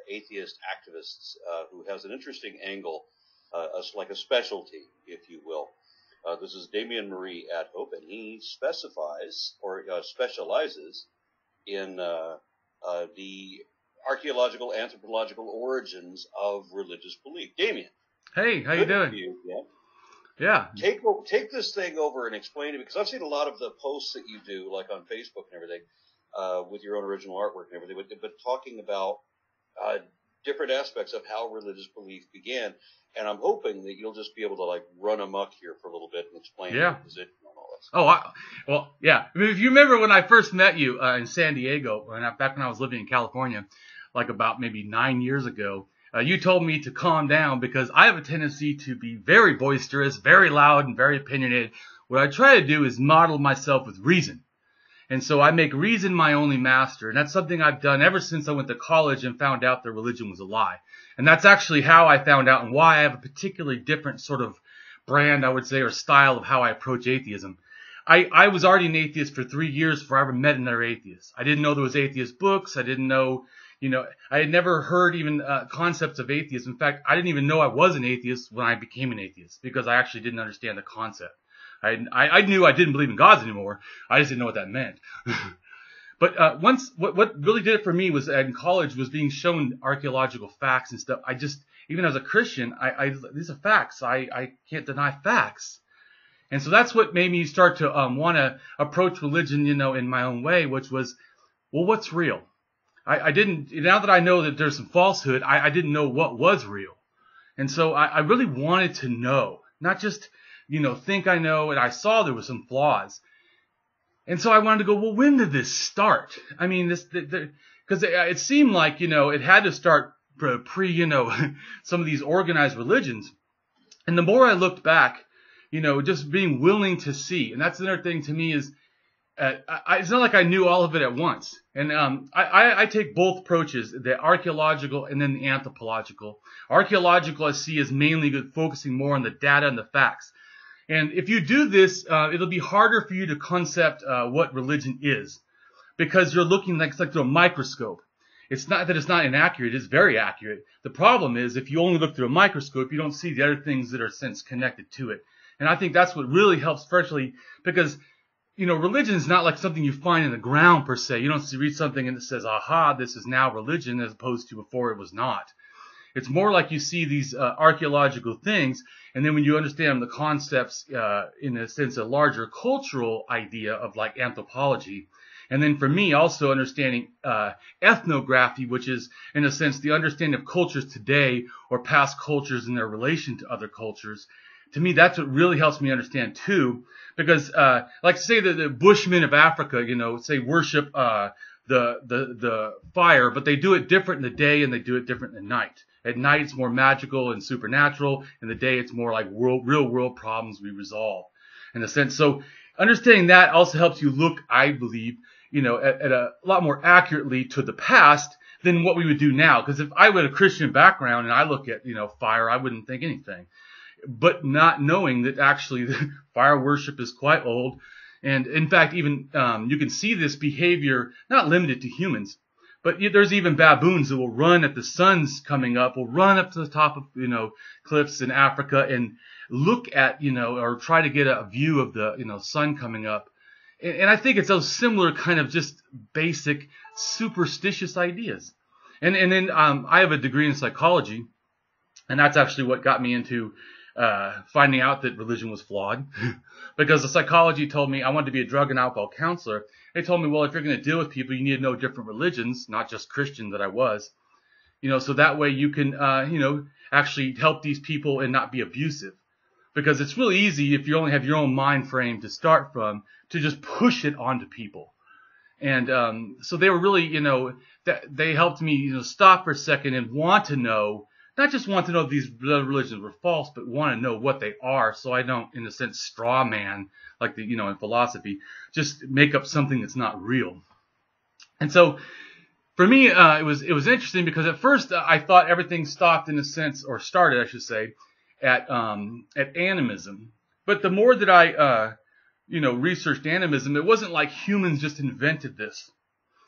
atheist activists who has an interesting angle, like a specialty, if you will. This is Damien Marie AtHope, and he specifies or specializes in the archaeological, anthropological origins of religious belief. Damien. Hey, how you doing? Yeah. Take this thing over and explain it, because I've seen a lot of the posts that you do, like on Facebook and everything, with your own original artwork and everything, but talking about different aspects of how religious belief began. And I'm hoping that you'll just be able to like run amok here for a little bit and explain your position on all this. Oh, well, yeah. I mean, if you remember when I first met you in San Diego, back when I was living in California, like about maybe 9 years ago, you told me to calm down because I have a tendency to be very boisterous, very loud, and very opinionated. What I try to do is model myself with reason. And so I make reason my only master. And that's something I've done ever since I went to college and found out that religion was a lie. And that's actually how I found out and why I have a particularly different sort of brand, I would say, or style of how I approach atheism. I was already an atheist for 3 years before I ever met another atheist. I didn't know there was atheist books. I didn't know, I had never heard even concepts of atheism. In fact, I didn't even know I was an atheist when I became an atheist because I actually didn't understand the concept. I knew I didn't believe in gods anymore. I just didn't know what that meant. But what really did it for me was in college was being shown archaeological facts and stuff. Even as a Christian, these are facts. I can't deny facts. And so that's what made me start to want to approach religion, in my own way, which was, well, what's real? Now that I know that there's some falsehood, I didn't know what was real. And so I really wanted to know, not just, think I know, and I saw there were some flaws. And so I wanted to go, well, when did this start? I mean, because it seemed like, it had to start pre, some of these organized religions. And the more I looked back, just being willing to see. And that's another thing to me is, it's not like I knew all of it at once. And I take both approaches, the archaeological and then the anthropological. Archaeological I see as mainly focusing more on the data and the facts. And if you do this, it'll be harder for you to concept what religion is, because you're looking like through a microscope. It's not that it's not inaccurate; it's very accurate. The problem is if you only look through a microscope, you don't see the other things that are since connected to it. And I think that's what really helps, especially because religion is not like something you find in the ground per se. You don't read something and it says, "Aha, this is now religion," as opposed to before it was not. It's more like you see these archaeological things, and then when you understand the concepts in a sense, a larger cultural idea of like anthropology. And then for me, also understanding ethnography, which is in a sense the understanding of cultures today or past cultures and their relation to other cultures. To me, that's what really helps me understand too, because like say the Bushmen of Africa, say worship the fire, but they do it different in the day and they do it different in the night. At night, it's more magical and supernatural. In the day, it's more like real world problems we resolve in a sense. So understanding that also helps you look, I believe, at a lot more accurately to the past than what we would do now. Because if I had a Christian background and I look at, fire, I wouldn't think anything. But not knowing that actually fire worship is quite old. And in fact, even you can see this behavior not limited to humans. But there's even baboons that will run at the sun's coming up, will run up to the top of, cliffs in Africa and look at, or try to get a view of the, sun coming up. And I think it's those similar kind of just basic superstitious ideas. And then I have a degree in psychology, and that's actually what got me into finding out that religion was flawed. Because the psychology told me I wanted to be a drug and alcohol counselor. They told me, well, if you're going to deal with people, you need to know different religions, not just Christian that I was, so that way you can, actually help these people and not be abusive. Because it's really easy if you only have your own mind frame to start from to just push it onto people. And so they were really, they helped me, stop for a second and want to know, not just want to know if these religions were false, but want to know what they are, so I don't, in a sense, straw man, like in philosophy, just make up something that's not real. And so, for me, it was interesting because at first I thought everything stopped in a sense, or started, I should say, at animism. But the more that I, researched animism, it wasn't like humans just invented this.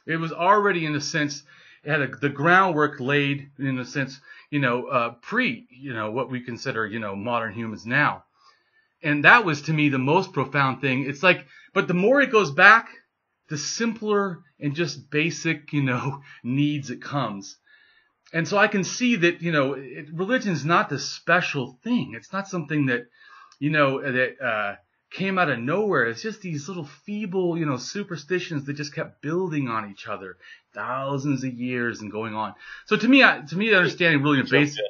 It was already, in a sense, the groundwork laid in a sense, pre, what we consider, modern humans now. And that was to me the most profound thing. It's like, but the more it goes back, the simpler and just basic, needs it comes. And so I can see that, religion is not the special thing. It's not something that, that came out of nowhere. It's just these little feeble, superstitions that just kept building on each other thousands of years and going on. So to me, understanding really the basic.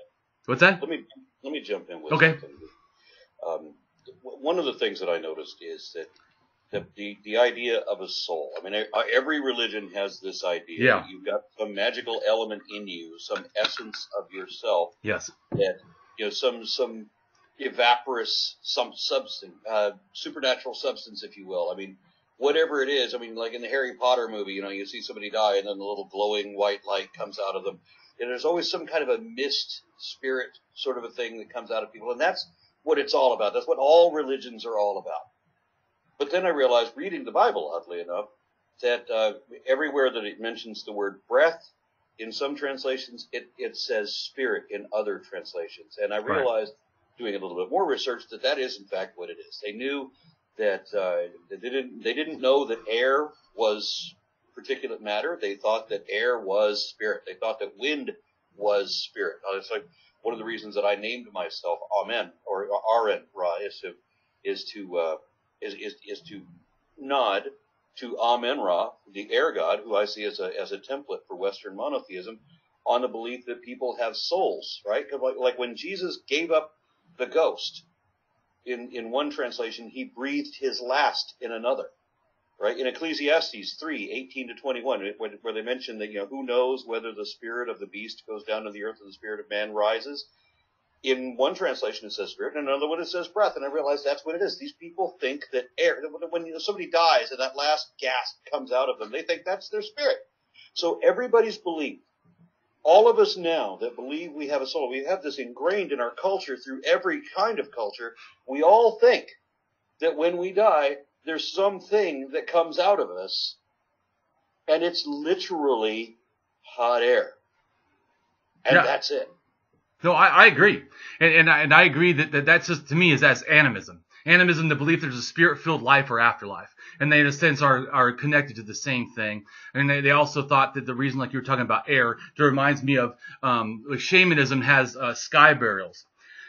What's that? Let me jump in with okay. something. One of the things that I noticed is that the idea of a soul. I mean, every religion has this idea. Yeah. That you've got some magical element in you, some essence of yourself. Yes. That some evaporous, some substance, supernatural substance, if you will. I mean, whatever it is. I mean, like in the Harry Potter movie, you see somebody die and then the little glowing white light comes out of them. And there's always some kind of a mist spirit sort of a thing that comes out of people. And that's what it's all about. That's what all religions are all about. But then I realized, reading the Bible, oddly enough, that everywhere that it mentions the word breath, in some translations, it says spirit in other translations. And I realized, doing a little bit more research, that is in fact what it is. They knew that they didn't know that air was particulate matter. They thought that air was spirit. They thought that wind was spirit. It's like one of the reasons that I named myself Amen or Aron Ra is to nod to Amen Ra, the air god, who I see as a template for Western monotheism, on the belief that people have souls, right? Like when Jesus gave up the ghost, in one translation, he breathed his last in another, right? In Ecclesiastes 3:18-21, where they mention that, who knows whether the spirit of the beast goes down to the earth or the spirit of man rises. In one translation it says spirit, and another one it says breath, and I realized that's what it is. These people think that air, when somebody dies and that last gasp comes out of them, they think that's their spirit. So everybody's belief, all of us now that believe we have a soul, we have this ingrained in our culture through every kind of culture. We all think that when we die, there's something that comes out of us, and it's literally hot air. And that's it. No, I agree. And I agree that that's just, to me, is as animism. Animism, the belief there's a spirit-filled life or afterlife. And they, in a sense, are connected to the same thing. And they also thought that the reason, like you were talking about air, it reminds me of, like shamanism has sky burials.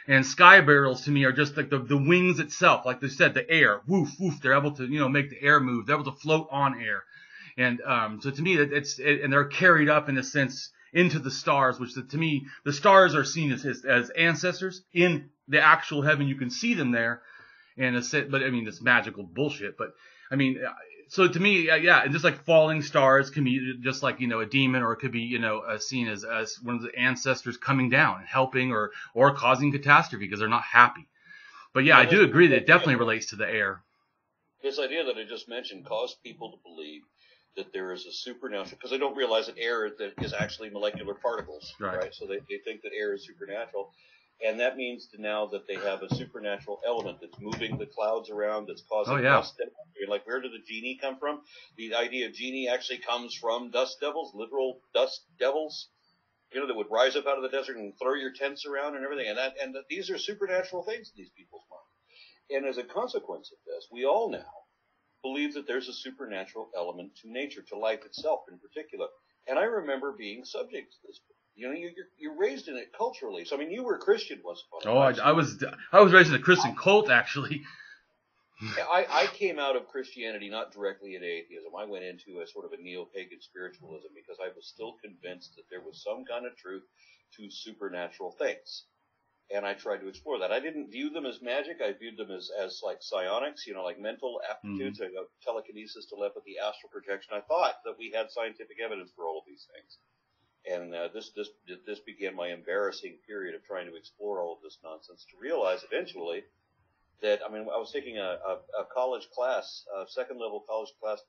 And sky burials, to me, are just like the wings itself. Like they said, the air, woof, woof. They're able to, make the air move. They're able to float on air. And so to me, and they're carried up, in a sense, into the stars, which to me, the stars are seen as ancestors in the actual heaven. You can see them there. And but I mean, it's magical bullshit. But I mean, so to me, yeah, and just like falling stars can be just like, a demon, or it could be, seen as one of the ancestors coming down and helping or causing catastrophe because they're not happy. But yeah, I do agree that it definitely relates to the air. This idea that I just mentioned caused people to believe that there is a supernatural, because they don't realize that air that is actually molecular particles, right? So they think that air is supernatural. And that means now that they have a supernatural element that's moving the clouds around, that's causing dust devils. Like, where did the genie come from? The idea of genie actually comes from dust devils, literal dust devils, that would rise up out of the desert and throw your tents around and everything. And these are supernatural things in these people's minds. And as a consequence of this, we all now believe that there's a supernatural element to nature, to life itself in particular. And I remember being subject to this. You're raised in it culturally. So, I mean, you were a Christian once upon a time. I was raised in a Christian cult, actually. I came out of Christianity not directly in atheism. I went into a sort of a neo-pagan spiritualism because I was still convinced that there was some kind of truth to supernatural things. And I tried to explore that. I didn't view them as magic. I viewed them as like psionics, like mental aptitudes, telekinesis, telepathy, astral projection. I thought that we had scientific evidence for all of these things. And this began my embarrassing period of trying to explore all of this nonsense, to realize eventually that, I was taking a college class, a second-level college class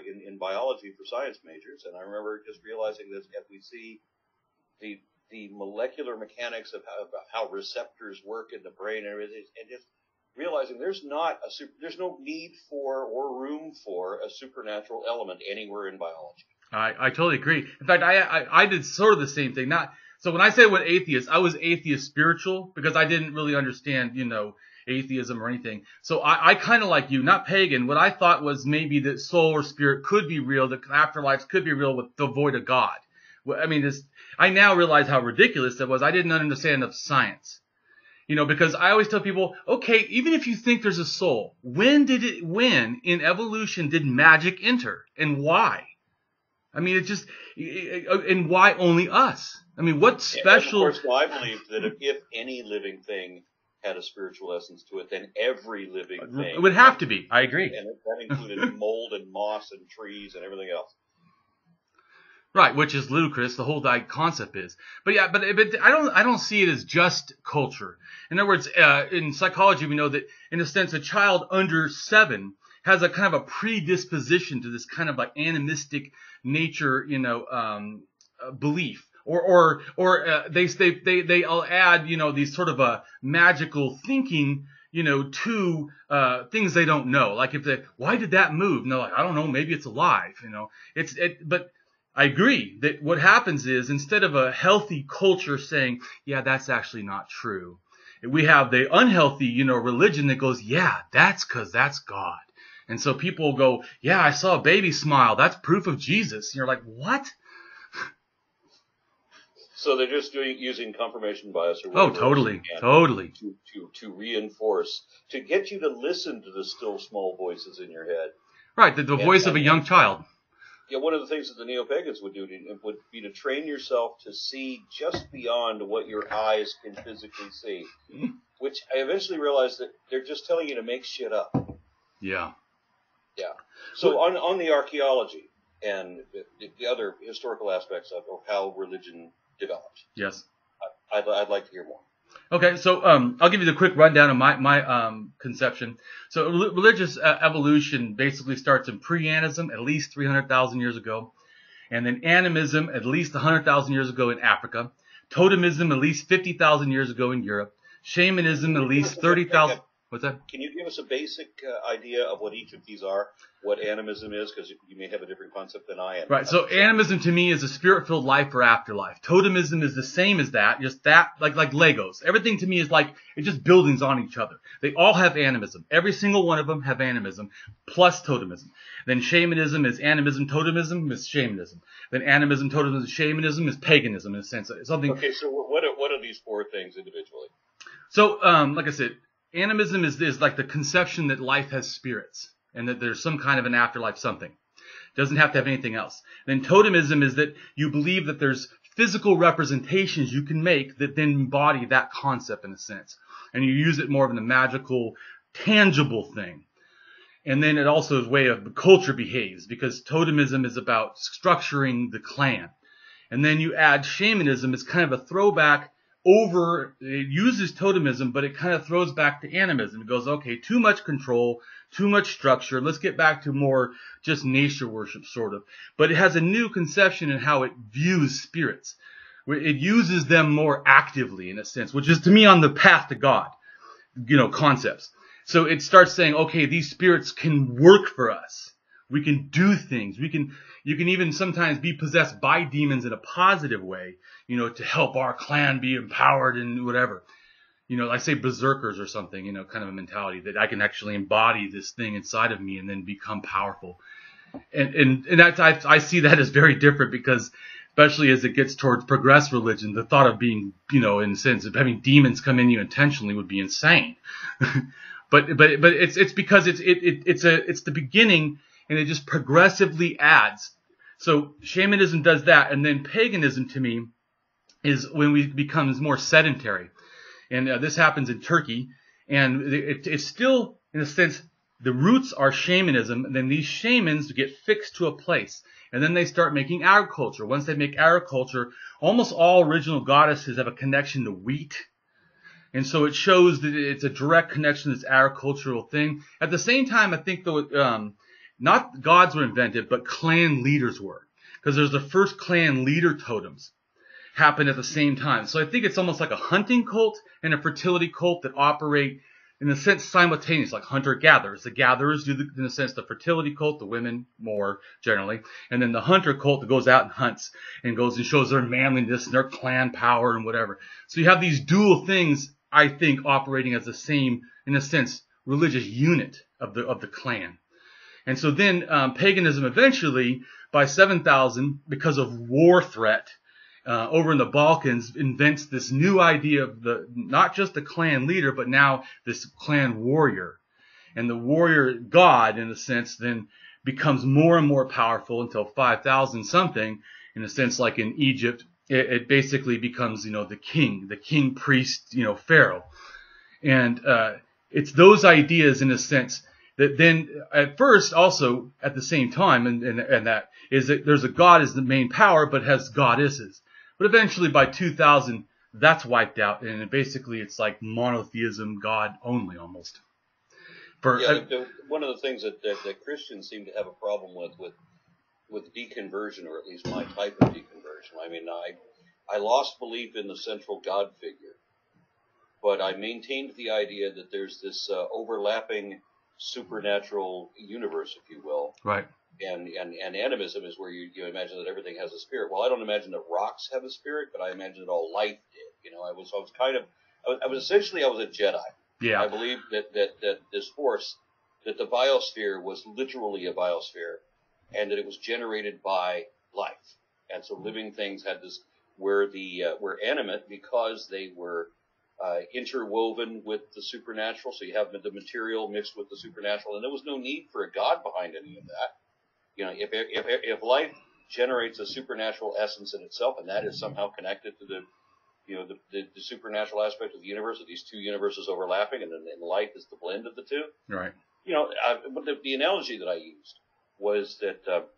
in biology for science majors, and I remember just realizing that as we see the molecular mechanics of how receptors work in the brain and everything, and just realizing there's no need for or room for a supernatural element anywhere in biology. I totally agree. In fact, I did sort of the same thing. So when I say what atheist, I was atheist spiritual because I didn't really understand, atheism or anything. So I kind of like you, not pagan. What I thought was maybe that soul or spirit could be real, that afterlives could be real with devoid of God. I mean, I now realize how ridiculous that was. I didn't understand enough science. Because I always tell people, okay, even if you think there's a soul, when in evolution did magic enter and why? I mean, and why only us? I mean, what special? And of course, I believe that if any living thing had a spiritual essence to it, then every living thing it would have to be. I agree. And that included mold and moss and trees and everything else. Right, which is ludicrous. The whole concept is, but I don't see it as just culture. In other words, in psychology, we know that in a sense, a child under 7 has a kind of a predisposition to this kind of like animistic nature, belief, or they'll add, these sort of a magical thinking, to things they don't know. Like why did that move? And they're like, I don't know, maybe it's alive. But I agree that what happens is instead of a healthy culture saying, yeah, that's actually not true, we have the unhealthy, religion that goes, yeah, that's because that's God. And so people go, yeah, I saw a baby smile. That's proof of Jesus. And you're like, what? So they're just using confirmation bias or whatever. Oh, totally. To reinforce, to get you to listen to the still small voices in your head. Right, the voice of a young child. Yeah, one of the things that the neo-pagans would do would be to train yourself to see just beyond what your eyes can physically see, which I eventually realized that they're just telling you to make shit up. Yeah. Yeah. So on the archaeology and the other historical aspects of how religion developed. Yes. I'd like to hear more. Okay, so I'll give you the quick rundown of my conception. So religious evolution basically starts in Pre-Animism, at least 300,000 years ago, and then Animism, at least 100,000 years ago in Africa, Totemism, at least 50,000 years ago in Europe, Shamanism, at least 30,000. What's that? Can you give us a basic idea of what each of these are? What animism is? Because you may have a different concept than I am. Right. So animism to me is a spirit-filled life or afterlife. Totemism is the same as that, just that, like Legos. Everything to me is like, it's just buildings on each other. They all have animism. Every single one of them have animism, plus totemism. Then shamanism is animism, totemism is shamanism. Then animism, totemism, shamanism is paganism in a sense. Something. Okay, so what are these 4 things individually? So, like I said, animism is like the conception that life has spirits and that there's some kind of an afterlife something. It doesn't have to have anything else. Then totemism is that you believe that there's physical representations you can make that then embody that concept in a sense. And you use it more of in a magical, tangible thing. And then it also is a way of the culture behaves because totemism is about structuring the clan. And then you add shamanism as kind of a throwback it uses totemism, but it kind of throws back to animism. It goes, okay, too much control, too much structure. Let's get back to more just nature worship, sort of. But it has a new conception in how it views spirits. It uses them more actively, in a sense, which is, to me, on the path to God, concepts. So it starts saying, okay, these spirits can work for us. We can do things. You can even sometimes be possessed by demons in a positive way, to help our clan be empowered and whatever. I say berserkers or something, kind of a mentality that I can actually embody this thing inside of me and then become powerful. And I see that as very different because, especially as it gets towards progressive religion, the thought of being, in a sense of having demons come in you intentionally would be insane. but it's because it's the beginning. And it just progressively adds. So shamanism does that. And then paganism, to me, is when we become more sedentary. And this happens in Turkey. And it's still, in a sense, the roots are shamanism. And then these shamans get fixed to a place. And then they start making agriculture. Once they make agriculture, almost all original goddesses have a connection to wheat. And so it shows that it's a direct connection to this agricultural thing. At the same time, I think, though, not gods were invented, but clan leaders were. Because there's the first clan leader totems happened at the same time. So I think it's almost like a hunting cult and a fertility cult that operate in a sense, simultaneous, like hunter-gatherers. The gatherers do, in a sense, the fertility cult, the women more generally, and then the hunter cult that goes out and hunts and goes and shows their manliness and their clan power and whatever. So you have these dual things, I think, operating as the same, in a sense, religious unit of the clan. And so then paganism eventually, by 7,000, because of war threat, over in the Balkans, invents this new idea of not just the clan leader, but now this clan warrior. And the warrior god, in a sense, then becomes more and more powerful until 5,000 something, in a sense, like in Egypt, it basically becomes, the king priest, pharaoh. And it's those ideas, in a sense, that then at first also at the same time, and that is that there's a god as the main power, but has goddesses. But eventually by 2000, that's wiped out, and basically it's like monotheism, God only almost. One of the things that Christians seem to have a problem with deconversion, or at least my type of deconversion. I mean, I lost belief in the central God figure, but I maintained the idea that there's this overlapping supernatural universe, if you will. Right. And animism is where you imagine that everything has a spirit. Well, I don't imagine that rocks have a spirit, but I imagine that all life did. I was a Jedi. Yeah. I believed that this force, that the biosphere was literally a biosphere, and that it was generated by life. And so living things had this, were animate because they were interwoven with the supernatural. So you have the material mixed with the supernatural, and there was no need for a god behind any of that. If life generates a supernatural essence in itself, and that is somehow connected to the supernatural aspect of the universe, of these two universes overlapping, and then life is the blend of the two. Right. The analogy that I used was that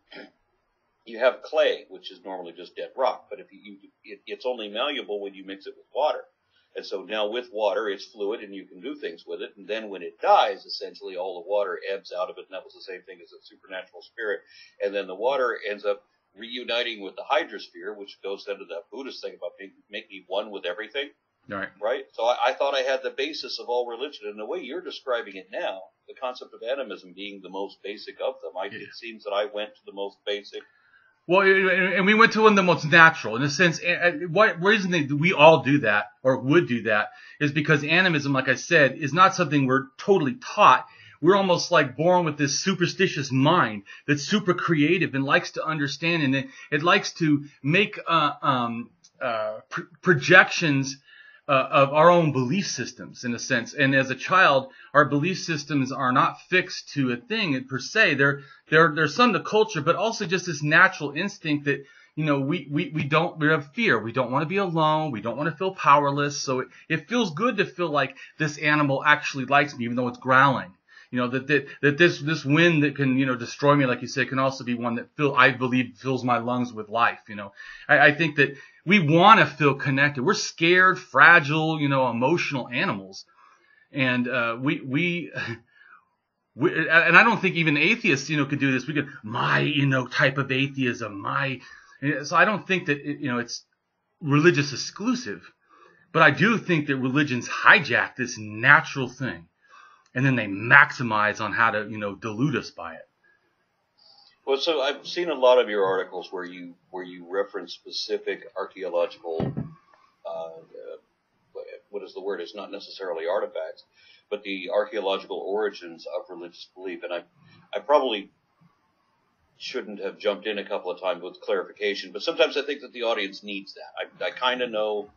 you have clay, which is normally just dead rock, but it's only malleable when you mix it with water. And so now with water, it's fluid and you can do things with it. And then when it dies, essentially all the water ebbs out of it. And that was the same thing as a supernatural spirit. And then the water ends up reuniting with the hydrosphere, which goes into that Buddhist thing about make me one with everything. Right. Right? So I thought I had the basis of all religion. And the way you're describing it now, the concept of animism being the most basic of them, it seems that I went to the most basic. Well, and we went to one of the most natural, in a sense. What reason that we all do that, or would do that, is because animism, like I said, is not something we're totally taught. We're almost like born with this superstitious mind that's super creative and likes to understand, and it likes to make projections of our own belief systems, in a sense. And as a child, our belief systems are not fixed to a thing per se. They're some to culture, but also just this natural instinct that, we have fear. We don't want to be alone. We don't want to feel powerless. So it feels good to feel like this animal actually likes me, even though it's growling. That this wind that can, destroy me, like you said, can also be one that I believe fills my lungs with life. I think that we want to feel connected. We're scared, fragile, emotional animals. And, and I don't think even atheists, could do this. We could, type of atheism, so I don't think that, it's religious exclusive, but I do think that religions hijack this natural thing. And then they maximize on how to, delude us by it. Well, so I've seen a lot of your articles where you reference specific archaeological, what is the word? It's not necessarily artifacts, but the archaeological origins of religious belief. And I probably shouldn't have jumped in a couple of times with clarification, but sometimes I think that the audience needs that. I kind of know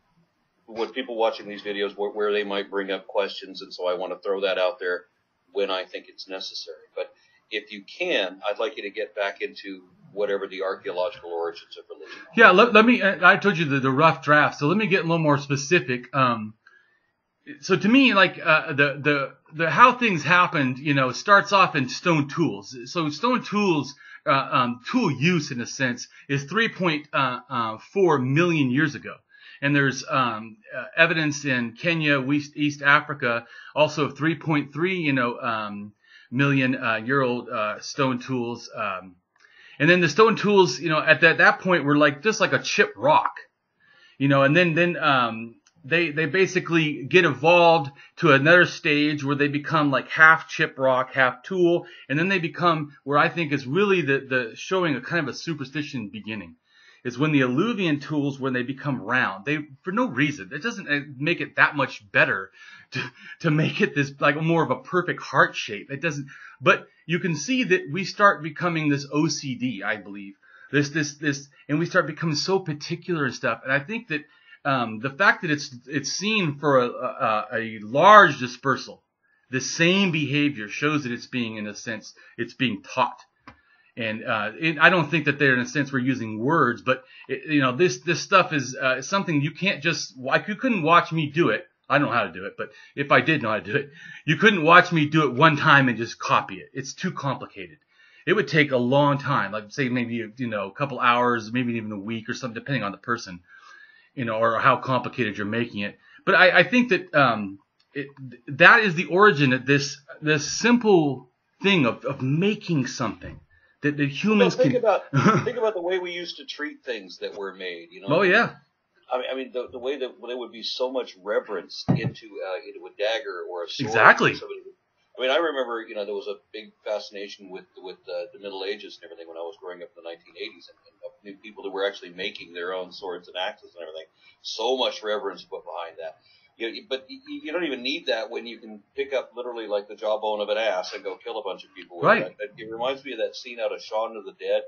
what people watching these videos, where they might bring up questions, and so I want to throw that out there when I think it's necessary. But if you can, I'd like you to get back into whatever the archaeological origins of religion are. Yeah, let me, I told you the rough draft, so let me get a little more specific. So to me, like, the how things happened, starts off in stone tools. So stone tools, tool use, in a sense, is 3.4 million years ago. And there's evidence in Kenya, East Africa, also of 3.3, million-year-old stone tools. And then the stone tools, at that point were just like a chipped rock, and then they basically get evolved to another stage where they become like half chip rock, half tool, and then they become where I think is really the showing a kind of a superstition beginning. Is when the alluvian tools, when they become round, they, for no reason, it doesn't make it that much better to make it this like more of a perfect heart shape. It doesn't, but you can see that we start becoming this OCD, I believe, this, and we start becoming so particular and stuff. And I think that the fact that it's seen for a large dispersal, the same behavior shows that it's being, in a sense, it's being taught. And I don't think that they're, in a sense, we're using words, but this stuff is something you can't just, like, you couldn't watch me do it. I don't know how to do it, but if I did know how to do it, you couldn't watch me do it one time and just copy it. It's too complicated. It would take a long time, like say maybe a couple hours, maybe even a week or something, depending on the person, or how complicated you're making it. But I think that that is the origin of this simple thing of making something. That humans think about the way we used to treat things that were made. Oh yeah. I mean the way that there would be so much reverence into a dagger or a sword. Exactly. I mean, I remember there was a big fascination with the Middle Ages and everything when I was growing up in the 1980s, and people that were actually making their own swords and axes and everything. So much reverence put behind that. But you don't even need that when you can pick up literally like the jawbone of an ass and go kill a bunch of people with right. it. It reminds me of that scene out of Shaun of the Dead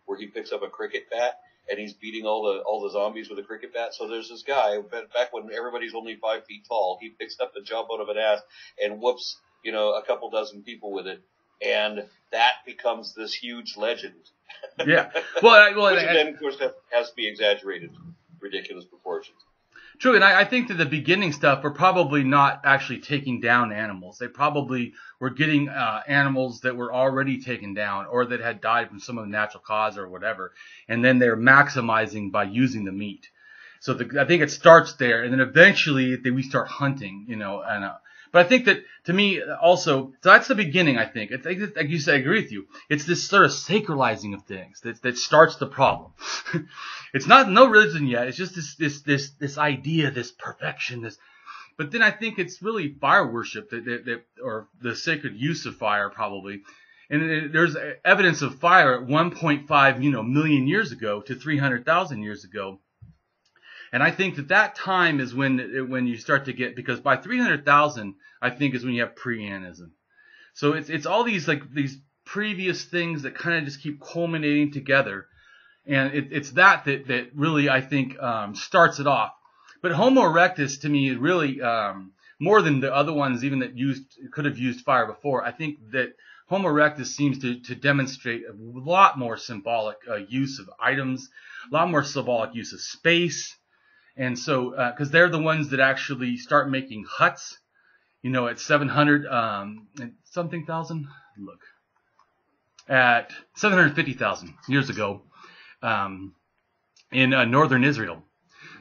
where he picks up a cricket bat and he's beating all the zombies with a cricket bat. So there's this guy, back when everybody's only 5 feet tall, he picks up the jawbone of an ass and whoops, a couple dozen people with it. And that becomes this huge legend. Yeah. Well, which then, of course, has to be exaggerated, ridiculous proportions. True, and I think that the beginning stuff were probably not actually taking down animals. They probably were getting animals that were already taken down or that had died from some of the natural cause or whatever, and then they're maximizing by using the meat. So I think it starts there, and then eventually we start hunting, but I think that, to me, also, so that's the beginning, I think. It's, like you said, I agree with you. It's this sort of sacralizing of things that starts the problem. It's no religion yet. It's just this idea, this perfection, but then I think it's really fire worship or the sacred use of fire, probably. And there's evidence of fire at 1.5, million years ago to 300,000 years ago. And I think that time is when you start to get, because by 300,000, I think is when you have Pre-Animism. So it's all these previous things that kind of just keep culminating together, and it's that really I think starts it off. But Homo erectus to me is really more than the other ones even that could have used fire before. I think that Homo erectus seems to demonstrate a lot more symbolic use of items, a lot more symbolic use of space. And so, because they're the ones that actually start making huts, at 700 something thousand. Look, at 750,000 years ago, in northern Israel.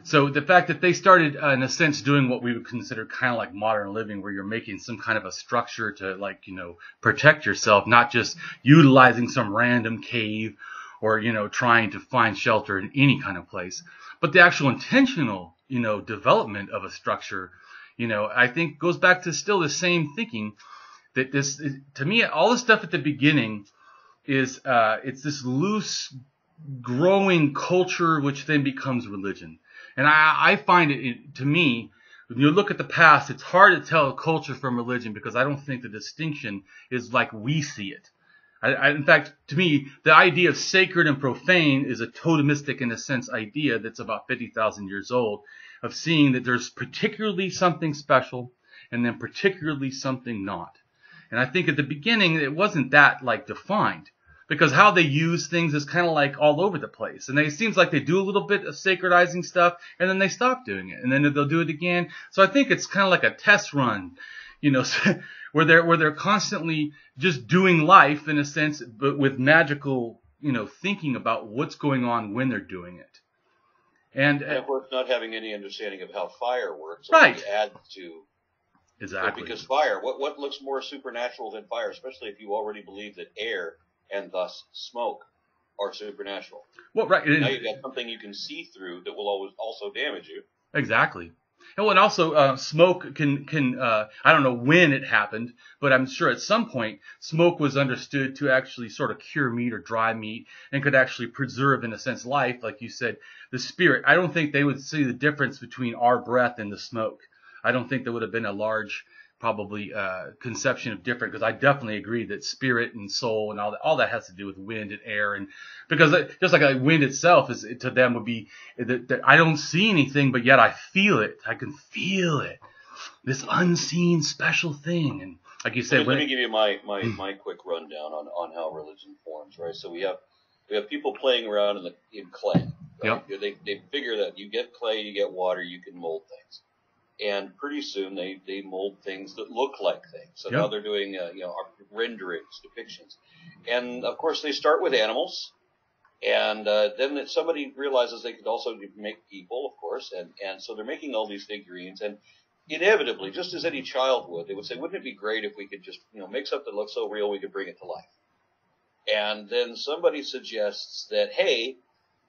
So the fact that they started, in a sense, doing what we would consider kind of like modern living, where you're making some kind of a structure to, protect yourself, not just utilizing some random cave or, trying to find shelter in any kind of place. But the actual intentional, development of a structure, I think goes back to still the same thinking that to me, all the stuff at the beginning is, it's this loose, growing culture, which then becomes religion. And I find it, to me, when you look at the past, it's hard to tell culture from religion because I don't think the distinction is like we see it. In fact, to me, the idea of sacred and profane is a totemistic, in a sense, idea that's about 50,000 years old, of seeing that there's particularly something special and then particularly something not. And I think at the beginning, it wasn't that, defined, because how they use things is kind of all over the place. And it seems like they do a little bit of sacredizing stuff, and then they stop doing it, and then they'll do it again. So I think it's kind of like a test run, where they're constantly just doing life in a sense, but with magical, thinking about what's going on when they're doing it. And of course, not having any understanding of how fire works, right? Adds to exactly, because fire. What looks more supernatural than fire, especially if you already believe that air and thus smoke are supernatural. Well, right. Now you've got something you can see through that will always also damage you. Exactly. And also, smoke can I don't know when it happened, but I'm sure at some point smoke was understood to actually sort of cure meat or dry meat and could actually preserve, in a sense, life, like you said, the spirit. I don't think they would see the difference between our breath and the smoke. I don't think there would have been a large, probably, conception of different, because I definitely agree that spirit and soul and all that has to do with wind and air, and because just like wind itself is to them would be that I don't see anything, but yet I feel it. I can feel it, this unseen special thing. And like you said, let me give you my quick rundown on how religion forms, right? So we have people playing around in clay. Right? Yep. They figure that you get clay, you get water, you can mold things. And pretty soon they mold things that look like things. So now they're doing renderings, depictions, and of course they start with animals, and then somebody realizes they could also make people, of course, and so they're making all these figurines, and inevitably, just as any child would, they would say, "Wouldn't it be great if we could just make something look so real we could bring it to life?" And then somebody suggests that, hey,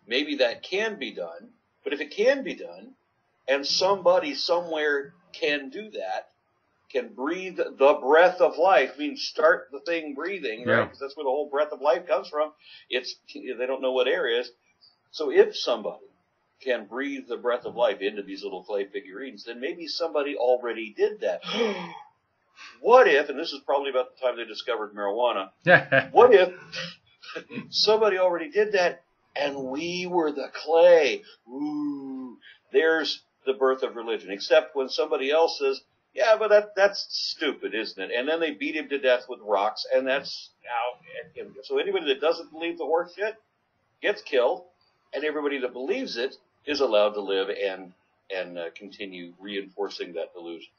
maybe that can be done, but if it can be done, and somebody somewhere can do that, can breathe the breath of life, means start the thing breathing, right? Because that's where the whole breath of life comes from. They don't know what air is. So if somebody can breathe the breath of life into these little clay figurines, then maybe somebody already did that. What if, and this is probably about the time they discovered marijuana, what if somebody already did that and we were the clay? Ooh, there's the birth of religion, except when somebody else says, yeah, but that's stupid, isn't it? And then they beat him to death with rocks, and that's so anybody that doesn't believe the horse shit gets killed, and everybody that believes it is allowed to live and continue reinforcing that delusion.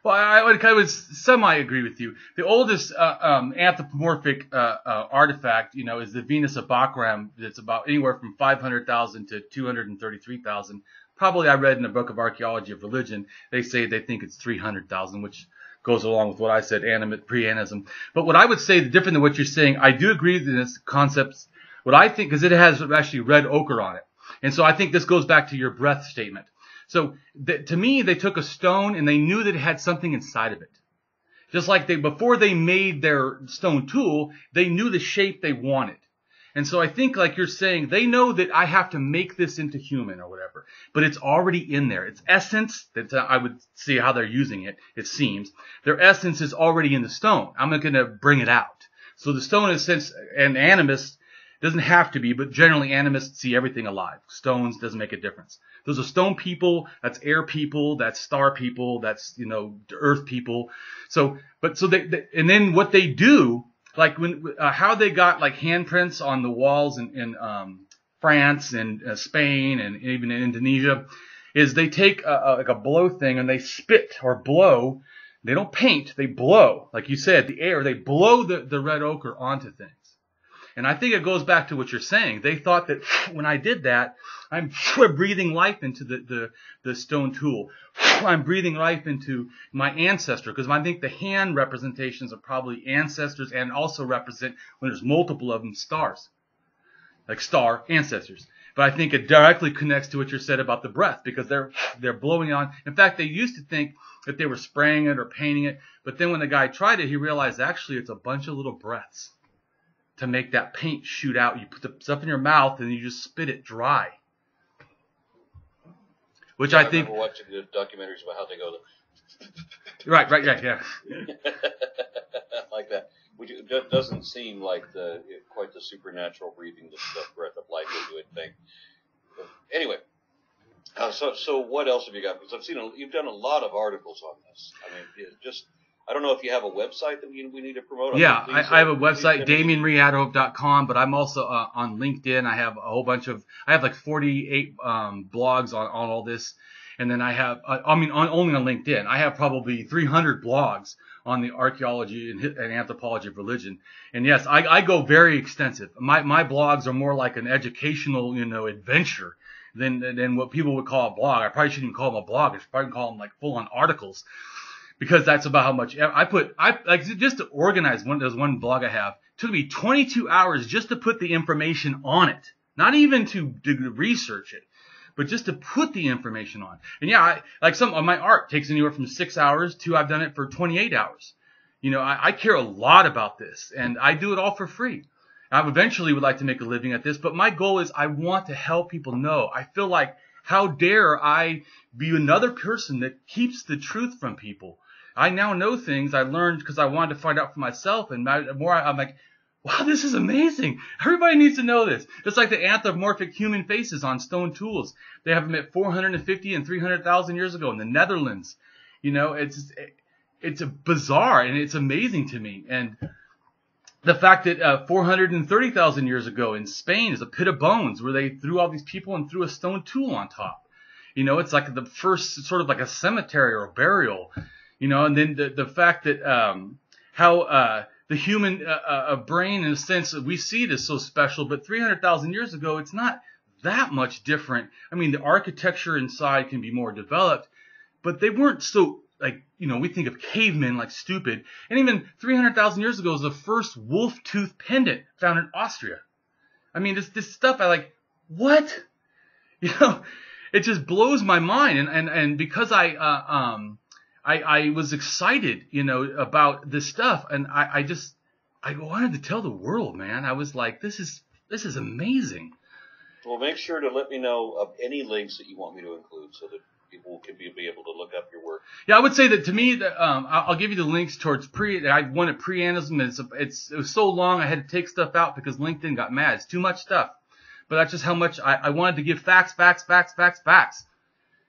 Well, I would semi-agree with you. The oldest anthropomorphic artifact, is the Venus of Bakram. That's about anywhere from 500,000 to 233,000. Probably I read in the book of Archaeology of Religion, they say they think it's 300,000, which goes along with what I said, Pre-Animism. But what I would say, different than what you're saying, I do agree with this concepts. What I think, because it has actually red ochre on it. And so I think this goes back to your breath statement. So to me, they took a stone and they knew that it had something inside of it. Just like before they made their stone tool, they knew the shape they wanted. And so I think, like you're saying, they know that I have to make this into human or whatever, but it's already in there. Its essence, that I would see how they're using it, it seems. Their essence is already in the stone. I'm not going to bring it out. So the stone, in a sense, an animist doesn't have to be, but generally animists see everything alive. Stones doesn't make a difference. Those are stone people, that's air people, that's star people, that's, earth people. And then what they do, like how they got like handprints on the walls in France and Spain and even in Indonesia, is they take like a blow thing and they spit or blow. They don't paint, they blow. Like you said, the air, they blow the red ochre onto things. And I think it goes back to what you're saying. They thought that when I did that, I'm breathing life into the stone tool. I'm breathing life into my ancestor, because I think the hand representations are probably ancestors and also represent, when there's multiple of them, stars, like star ancestors. But I think it directly connects to what you said about the breath, because they're blowing on. In fact, they used to think that they were spraying it or painting it, but then when the guy tried it, he realized actually it's a bunch of little breaths to make that paint shoot out. You put the stuff in your mouth and you just spit it dry. Which I think. I remember watching the documentaries about how they go. Right, yeah. Like that, which doesn't seem like quite the supernatural breathing the breath of life into it thing. But anyway, so what else have you got? Because I've seen you've done a lot of articles on this. I mean, I don't know if you have a website that we need to promote. Yeah, I have a website, DamienMarieAtHope.com, but I'm also on LinkedIn. I have a whole bunch of, I have like 48 blogs on all this. And then I have, only on LinkedIn, I have probably 300 blogs on the archaeology and anthropology of religion. And yes, I go very extensive. My blogs are more like an educational, adventure than what people would call a blog. I probably shouldn't even call them a blog. I should probably call them like full-on articles. Because that's about how much just to organize there's one blog I have. It took me 22 hours just to put the information on it. Not even to research it, but just to put the information on. And yeah, like some of my art takes anywhere from 6 hours to I've done it for 28 hours. You know, I care a lot about this, and I do it all for free. I eventually would like to make a living at this, but my goal is I want to help people know. I feel like, how dare I be another person that keeps the truth from people? I now know things I learned because I wanted to find out for myself, and more I'm like, wow, this is amazing. Everybody needs to know this. It's like the anthropomorphic human faces on stone tools. They have them at 450 and 300,000 years ago in the Netherlands. You know, it's bizarre, and it's amazing to me. And the fact that 430,000 years ago in Spain is a pit of bones where they threw all these people and threw a stone tool on top. You know, it's like the first sort of like a cemetery or a burial. You know, and then the fact that how the human brain, in a sense, we see it as so special, but 300,000 years ago, it's not that much different. I mean, the architecture inside can be more developed, but they weren't so, like, you know, we think of cavemen like stupid. And even 300,000 years ago was the first wolf tooth pendant found in Austria. I mean, this stuff, I like, what? You know, it just blows my mind. And because I was excited, you know, about this stuff, and I wanted to tell the world, man. I was like, this is amazing. Well, make sure to let me know of any links that you want me to include so that people can be able to look up your work. Yeah, I would say that to me, that I'll give you the links towards I wanted Pre-Animism. It was so long I had to take stuff out because LinkedIn got mad. It's too much stuff. But that's just how much I wanted to give facts.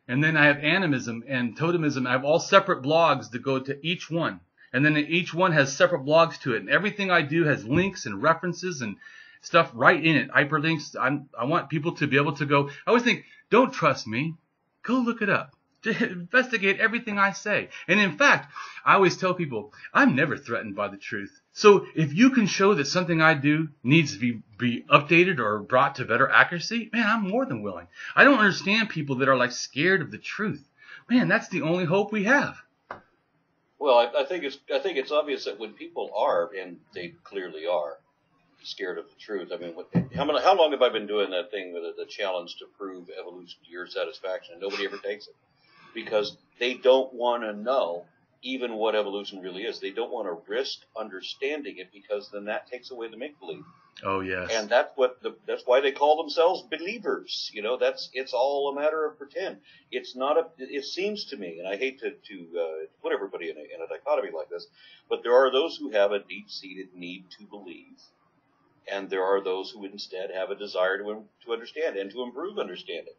And then I have Animism and Totemism. I have all separate blogs that go to each one. And then each one has separate blogs to it. And everything I do has links and references and stuff right in it. Hyperlinks. I want people to be able to go. I always think, don't trust me. Go look it up. Investigate everything I say. And in fact, I always tell people, I'm never threatened by the truth. So if you can show that something I do needs to be updated or brought to better accuracy, man, I'm more than willing. I don't understand people that are like scared of the truth. Man, that's the only hope we have. Well, I think it's obvious that when people are, and they clearly are, scared of the truth. I mean, how long have I been doing that thing with the challenge to prove evolution to your satisfaction, and nobody ever takes it? Because they don't want to know even what evolution really is. They don't want to risk understanding it because then that takes away the make-believe. Oh, yes. And that's why they call themselves believers. You know, it's all a matter of pretend. It's not it seems to me, and I hate to put everybody in a dichotomy like this, but there are those who have a deep-seated need to believe. And there are those who instead have a desire to understand and to improve understanding.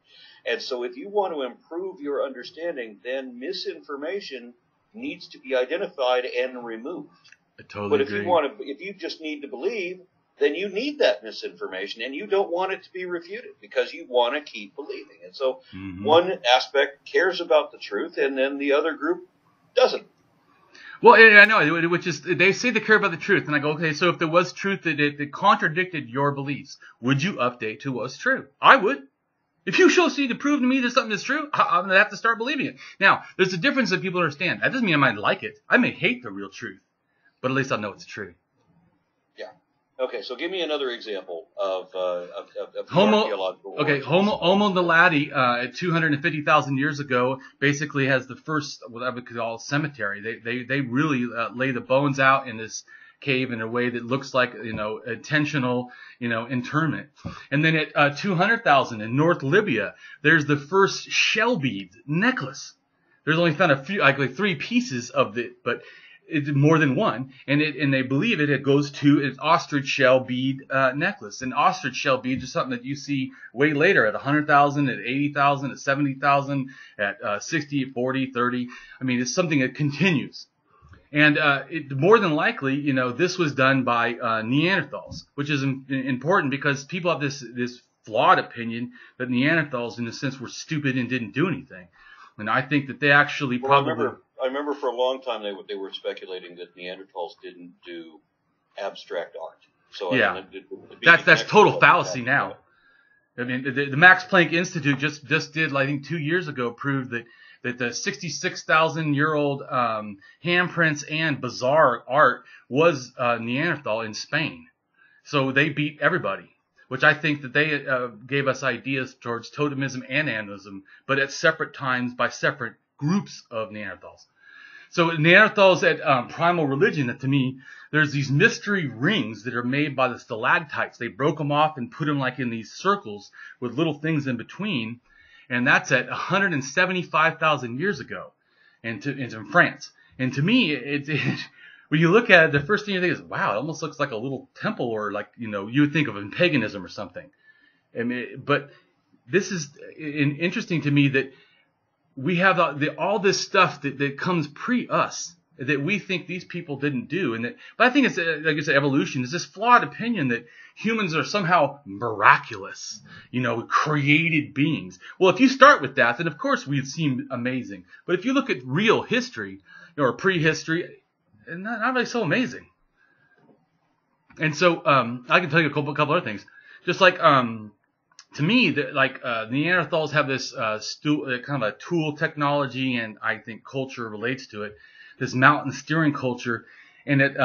And so if you want to improve your understanding, then misinformation needs to be identified and removed. I totally agree. But if you just need to believe, then you need that misinformation, and you don't want it to be refuted because you want to keep believing. And so one aspect cares about the truth, and then the other group doesn't. Well, I know, which is, they say they care about the truth, and I go, okay, so if there was truth that contradicted your beliefs, would you update to what's true? I would. If you show to prove to me there's something that's true, I'm going to have to start believing it. Now, there's a difference that people understand. That doesn't mean I might like it. I may hate the real truth, but at least I know it's true. Yeah. Okay, so give me another example of archaeological. Okay, Homo naledi at 250,000 years ago basically has the first what I would call cemetery. They really lay the bones out in this cave in a way that looks like, you know, intentional, you know, interment. And then at 200,000 in North Libya, there's the first shell bead necklace. There's only found a few, like 3 pieces of it, but it's more than one, and they believe it goes to an ostrich shell bead necklace. And ostrich shell beads are something that you see way later at 100,000, at 80,000, at 70,000, at 60, 40, 30. I mean, it's something that continues. And more than likely, you know, this was done by Neanderthals, which is important because people have this flawed opinion that Neanderthals, in a sense, were stupid and didn't do anything. And I think that they actually I remember for a long time they were speculating that Neanderthals didn't do abstract art. So yeah, I mean, that's total fallacy now. I mean, the Max Planck Institute just did, I think, 2 years ago, proved that the 66,000-year-old handprints and bizarre art was Neanderthal in Spain. So they beat everybody. which I think that they gave us ideas towards totemism and animism, but at separate times by separate groups of Neanderthals. So Neanderthals at primal religion, to me, there's these mystery rings that are made by the stalactites. They broke them off and put them like in these circles with little things in between. And that's at 175,000 years ago, and it's in France. And to me, when you look at it, the first thing you think is, wow, it almost looks like a little temple, or like, you would think of in paganism or something. But this is interesting to me that we have all this stuff that comes pre-us that we think these people didn't do. But I think it's, like I said, evolution is this flawed opinion that humans are somehow miraculous, created beings. Well, if you start with that, then of course we'd seem amazing. But if you look at real history, or prehistory, not really so amazing. And so I can tell you a couple other things. Just like to me, Neanderthals have this kind of a tool technology, and I think culture relates to it. This mountain steering culture, and it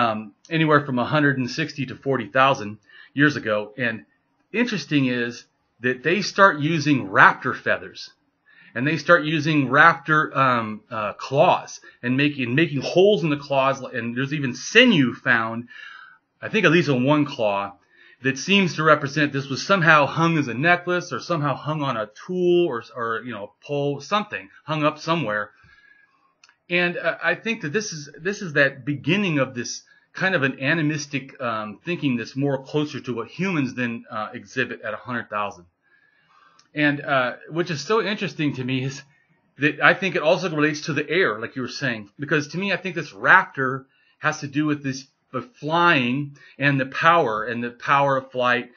anywhere from 160 to 40,000 years ago. And interesting is that they start using raptor feathers, and they start using raptor claws, and making holes in the claws. And there's even sinew found, I think at least on one claw, that seems to represent this was somehow hung as a necklace, or somehow hung on a tool, or pole, something hung up somewhere. And I think that this is that beginning of this kind of an animistic thinking that's more closer to what humans then exhibit at 100,000. And which is so interesting to me is that I think it also relates to the air, like you were saying, because to me I think this raptor has to do with this flying and the power of flight,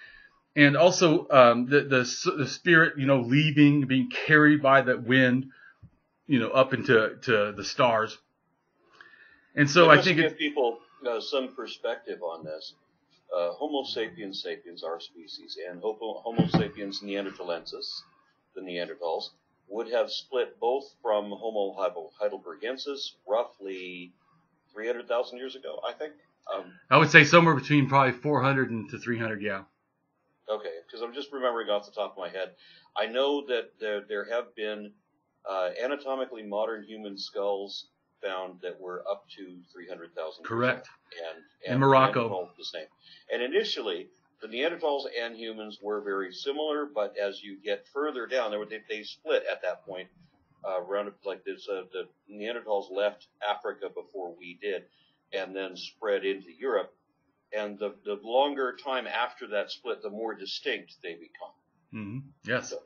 and also the spirit, leaving, being carried by the wind, up into the stars. And so I think give people some perspective on this. Homo sapiens sapiens, our species, and Homo sapiens neanderthalensis, the Neanderthals, would have split both from Homo heidelbergensis roughly 300,000 years ago, I think. I would say somewhere between probably 400 and to 300, yeah. Okay, because I'm just remembering off the top of my head. I know that there have been anatomically modern human skulls found that were up to 300,000. Correct. And in Morocco. The same. And initially, the Neanderthals and humans were very similar, but as you get further down, they split at that point. Around like this, the Neanderthals left Africa before we did, and then spread into Europe. And the longer time after that split, the more distinct they become. Mm-hmm. Yes. So,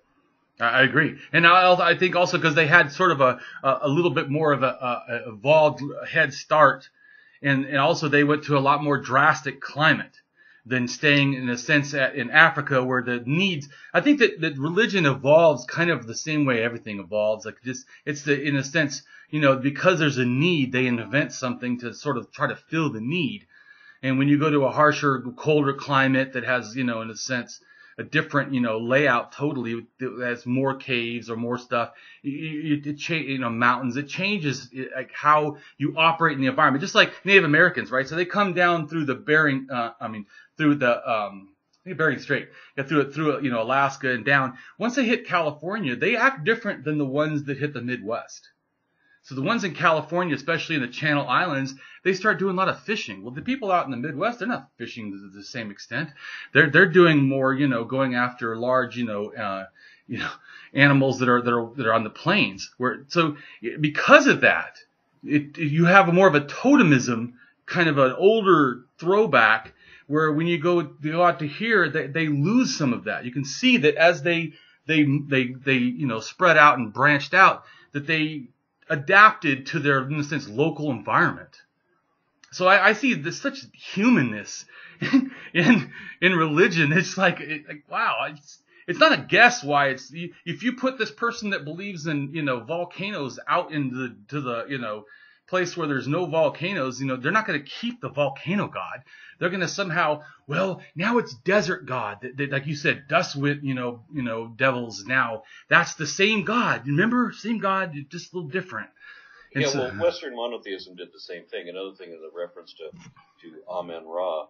I agree. And I think also because they had sort of a little bit more of a evolved head start, and also they went to a lot more drastic climate than staying in a sense in Africa, where the needs, I think that religion evolves kind of the same way everything evolves. Like in a sense, because there's a need, they invent something to sort of try to fill the need. And when you go to a harsher, colder climate that has, in a sense, a different, layout totally, that has more caves or more stuff, mountains, it changes like how you operate in the environment. Just like Native Americans, right? So they come down through the Bering Strait, through Alaska and down. Once they hit California, they act different than the ones that hit the Midwest. So the ones in California, especially in the Channel Islands, they start doing a lot of fishing. Well, the people out in the Midwest, they're not fishing to the same extent. They're doing more, going after large, animals that are on the plains. So because of that, you have more of a totemism, kind of an older throwback, where when you go out to here, they lose some of that. You can see that as they spread out and branched out, that they adapted to their, in a sense, local environment. So I see this such humanness in religion. It's like wow, it's not a guess why it's, if you put this person that believes in volcanoes out into the place where there's no volcanoes, they're not going to keep the volcano god. They're going to somehow, well, now it's desert god. That like you said, dust wind, devils. Now that's the same god. Remember, same god, just a little different. Western monotheism did the same thing. Another thing is a reference to Amen Ra.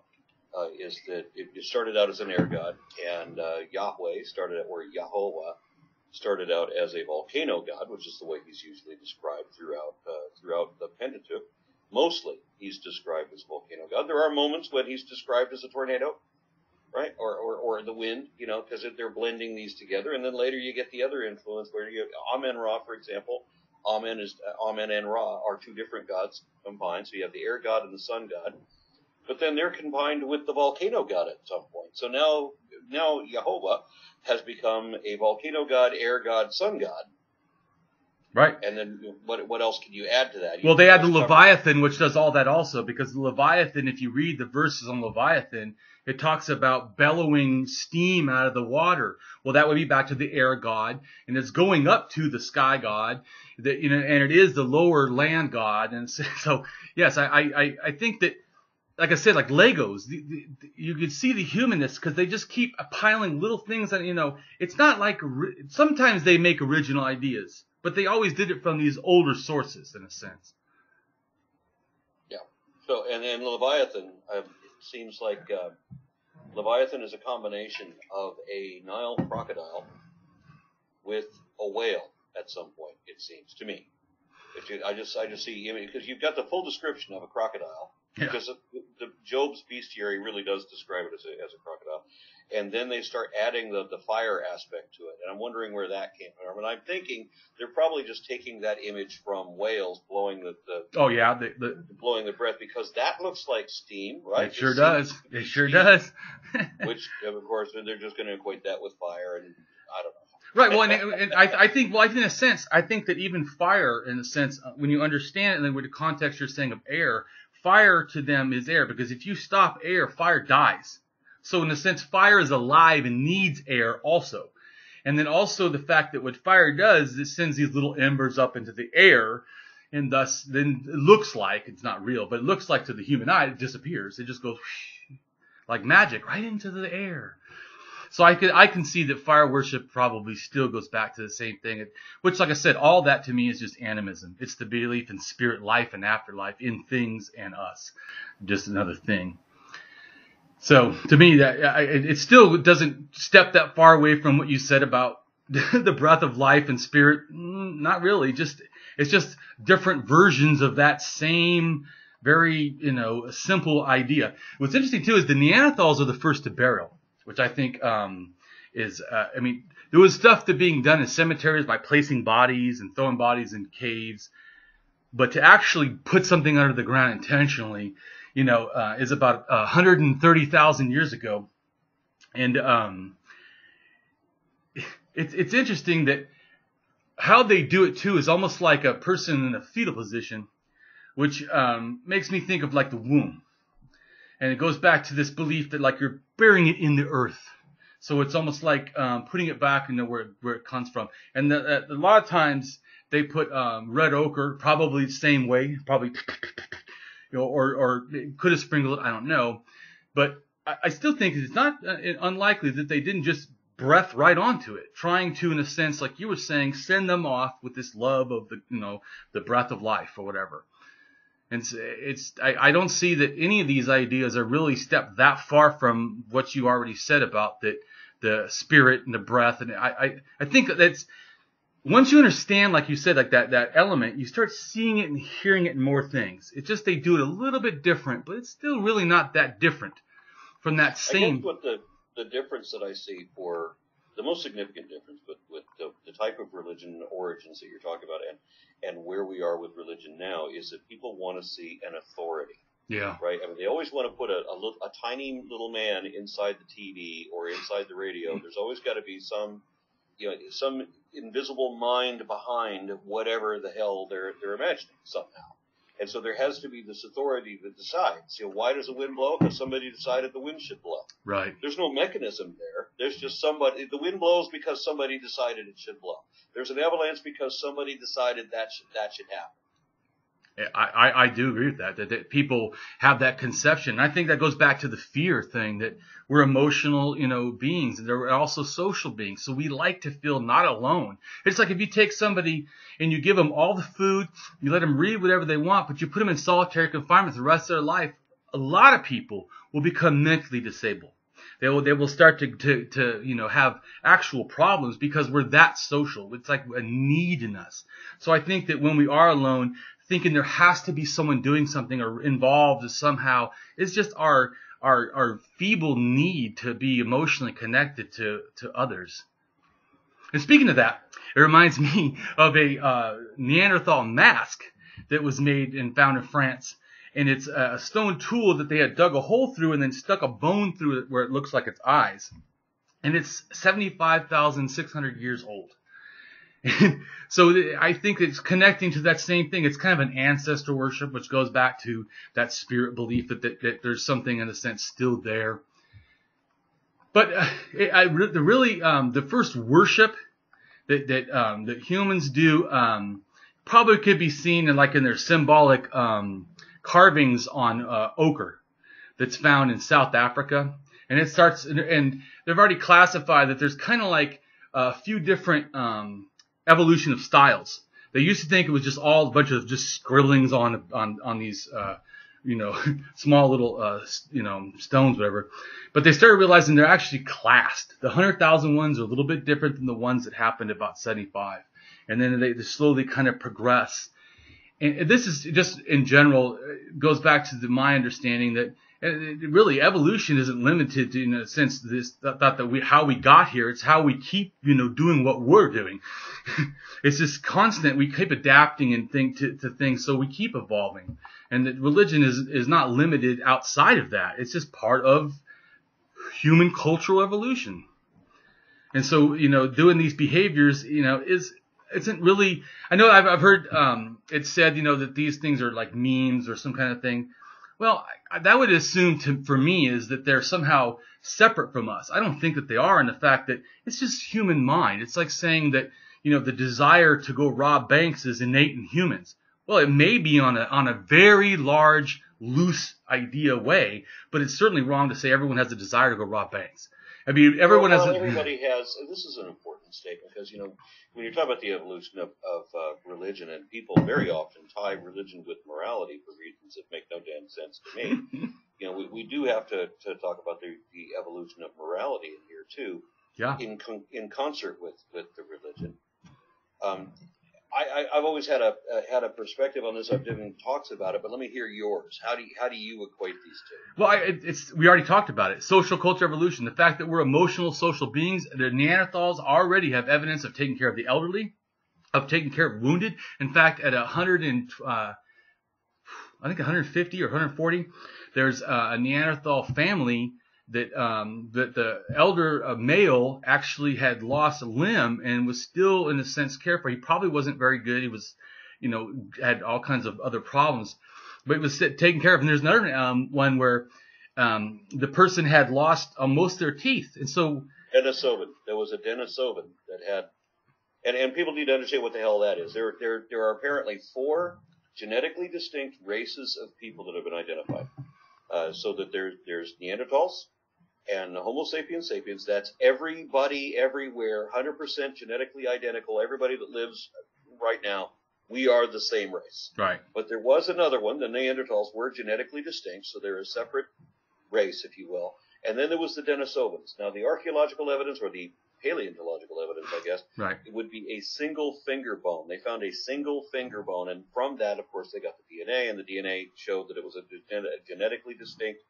is that it started out as an air god, and Yahweh started out, or Yahovah started out as a volcano god, which is the way he's usually described throughout the Pentateuch. Mostly, he's described as a volcano god. There are moments when he's described as a tornado, right? Or the wind, because they're blending these together. And then later you get the other influence where you have Amen-Ra, for example. Amen and Ra are two different gods combined. So you have the air god and the sun god. But then they're combined with the volcano god at some point. So now Yahovah has become a volcano god, air god, sun god. Right. And then what else can you add to that? Well, they add the Leviathan, which does all that also, because the Leviathan, if you read the verses on Leviathan, it talks about bellowing steam out of the water. Well, that would be back to the air god, and it's going up to the sky god, and it is the lower land god. And so, yes, I think that, like I said, like Legos, you can see the humanness because they just keep piling little things on, it's not like, sometimes they make original ideas, but they always did it from these older sources, in a sense. Yeah. So, and Leviathan, it seems like Leviathan is a combination of a Nile crocodile with a whale at some point, it seems to me. I just see, because you've got the full description of a crocodile. Yeah. Because the Job's bestiary really does describe it as a crocodile. And then they start adding the fire aspect to it. And I'm wondering where that came from. And I'm thinking they're probably just taking that image from whales blowing blowing the breath, because that looks like steam, right? It sure does. It sure does. Which, of course, they're just going to equate that with fire, and I don't know. Right. Well, and I think in a sense, I think that even fire, in a sense, when you understand it, and then with the context you're saying of air, fire to them is air, because if you stop air, fire dies. So in a sense, fire is alive and needs air also. And then also the fact that what fire does is it sends these little embers up into the air, and thus then it looks like, it's not real, but it looks like to the human eye it disappears. It just goes like magic right into the air. So I can see that fire worship probably still goes back to the same thing, which, like I said, all that to me is just animism. It's the belief in spirit, life, and afterlife, in things and us. Just another thing. So to me, that it still doesn't step that far away from what you said about the breath of life and spirit. Not really. It's just different versions of that same very simple idea. What's interesting too is the Neanderthals are the first to burial, which I think is, there was stuff that being done in cemeteries by placing bodies and throwing bodies in caves, but to actually put something under the ground intentionally, is about 130,000 years ago. And it's interesting that how they do it too is almost like a person in a fetal position, which makes me think of like the womb. And it goes back to this belief that like you're burying it in the earth. So it's almost like putting it back where it comes from. And a lot of times they put red ochre, probably the same way, probably, or it could have sprinkled it, I don't know. But I still think it's not unlikely that they didn't just breath right onto it, trying to, in a sense, like you were saying, send them off with this love of the breath of life or whatever. And I don't see that any of these ideas are really stepped that far from what you already said about that the spirit and the breath. And I think that's, once you understand, like you said, like that element, you start seeing it and hearing it in more things. It's just they do it a little bit different, but it's still really not that different from that same. I guess what the difference that I see, for the most significant difference with the type of religion origins that you're talking about and where we are with religion now, is that people want to see an authority. Yeah. Right? I mean, they always want to put a tiny little man inside the TV or inside the radio. There's always got to be some invisible mind behind whatever the hell they're imagining somehow. And so there has to be this authority that decides. Why does the wind blow? Because somebody decided the wind should blow. Right. There's no mechanism there. There's just somebody. The wind blows because somebody decided it should blow. There's an avalanche because somebody decided that should happen. I do agree with that people have that conception. I think that goes back to the fear thing, that we're emotional, beings, and they're also social beings. So we like to feel not alone. It's like if you take somebody and you give them all the food, you let them read whatever they want, but you put them in solitary confinement the rest of their life a lot of people will become mentally disabled. They will start to have actual problems because we're that social. It's like a need in us. So I think that when we are alone, thinking there has to be someone doing something or involved somehow, it's just our feeble need to be emotionally connected to others. And speaking of that, it reminds me of a Neanderthal mask that was made and found in France. And it's a stone tool that they had dug a hole through and then stuck a bone through it where it looks like its eyes. And it's 75,600 years old. So I think it's connecting to that same thing. It's kind of an ancestor worship, which goes back to that spirit belief that there's something in a sense still there. But the first worship that humans do probably could be seen in their symbolic carvings on ochre that's found in South Africa. And it starts, and they've already classified that there's kind of like a few different evolution of styles. They used to think it was just all a bunch of just scribblings on these small little stones, whatever. But they started realizing they're actually classed. The 100,000 ones are a little bit different than the ones that happened about 75. And then they slowly kind of progress. And this is just in general, goes back to my understanding that really evolution isn't limited to, in a sense, this thought that how we got here. It's how we keep, doing what we're doing. It's just constant. We keep adapting and to things, so we keep evolving. And that religion is not limited outside of that. It's just part of human cultural evolution. And so, doing these behaviors, isn't really. I know I've heard it said, that these things are like memes or some kind of thing. Well, that would assume for me is that they're somehow separate from us. I don't think that they are, in the fact that it's just human mind. It's like saying that, the desire to go rob banks is innate in humans. Well, it may be on a very large, loose idea way, but it's certainly wrong to say everyone has a desire to go rob banks. I mean, everybody has. This is an important statement because when you talk about the evolution of religion, and people very often tie religion with morality for reasons that make no damn sense to me. We do have to talk about the evolution of morality in here too. Yeah. In concert with the religion. I've always had a perspective on this. I've given talks about it, but let me hear yours. How do you equate these two? Well, we already talked about it. Social culture evolution. The fact that we're emotional social beings. The Neanderthals already have evidence of taking care of the elderly, of taking care of wounded. In fact, at 150 or 140, there's a Neanderthal family that the elder male actually had lost a limb and was still, in a sense, cared for. He probably wasn't very good. He was, had all kinds of other problems, but he was taken care of. And there's another one where the person had lost most of their teeth, and so Denisovan. There was a Denisovan that had, and people need to understand what the hell that is. There are apparently 4 genetically distinct races of people that have been identified. So that there's Neanderthals and Homo sapiens sapiens. That's everybody everywhere, 100% genetically identical. Everybody that lives right now, we are the same race. Right. But there was another one. The Neanderthals were genetically distinct, so they're a separate race, if you will. And then there was the Denisovans. Now, the archaeological evidence, or the paleontological evidence, I guess, right, it would be a single finger bone. They found a single finger bone, and from that, of course, they got the DNA, and the DNA showed that it was a genetically distinct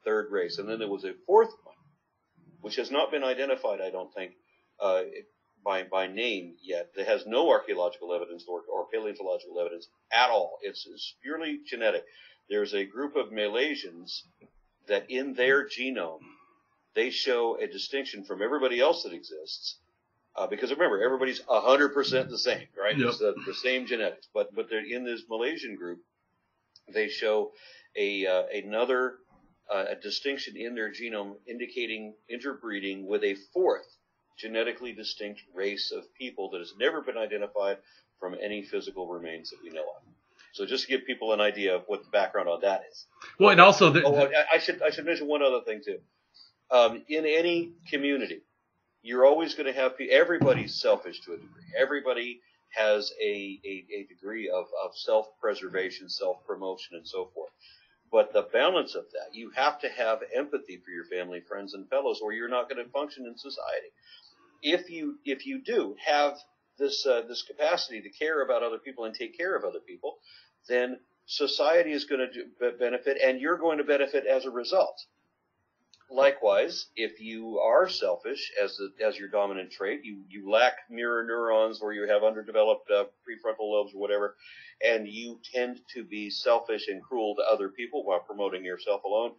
third race. And then there was a fourth one, which has not been identified, I don't think, by name yet. That has no archaeological evidence or paleontological evidence at all. It's purely genetic. There's a group of Malaysians that in their genome, they show a distinction from everybody else that exists. Because remember, everybody's 100% the same, right? Yep. It's the same genetics. But they're in this Malaysian group, they show another distinction in their genome indicating interbreeding with a fourth genetically distinct race of people that has never been identified from any physical remains that we know of. So just to give people an idea of what the background on that is. Well, and also I should mention one other thing too. In any community, you're always going to have everybody's selfish to a degree. Everybody has a degree of self-preservation, self-promotion, and so forth. But the balance of that, you have to have empathy for your family, friends, and fellows, or you're not going to function in society. If you do have this capacity to care about other people and take care of other people, then society is going to benefit, and you're going to benefit as a result. Likewise, if you are selfish as your dominant trait, you lack mirror neurons, or you have underdeveloped prefrontal lobes or whatever, and you tend to be selfish and cruel to other people while promoting yourself alone,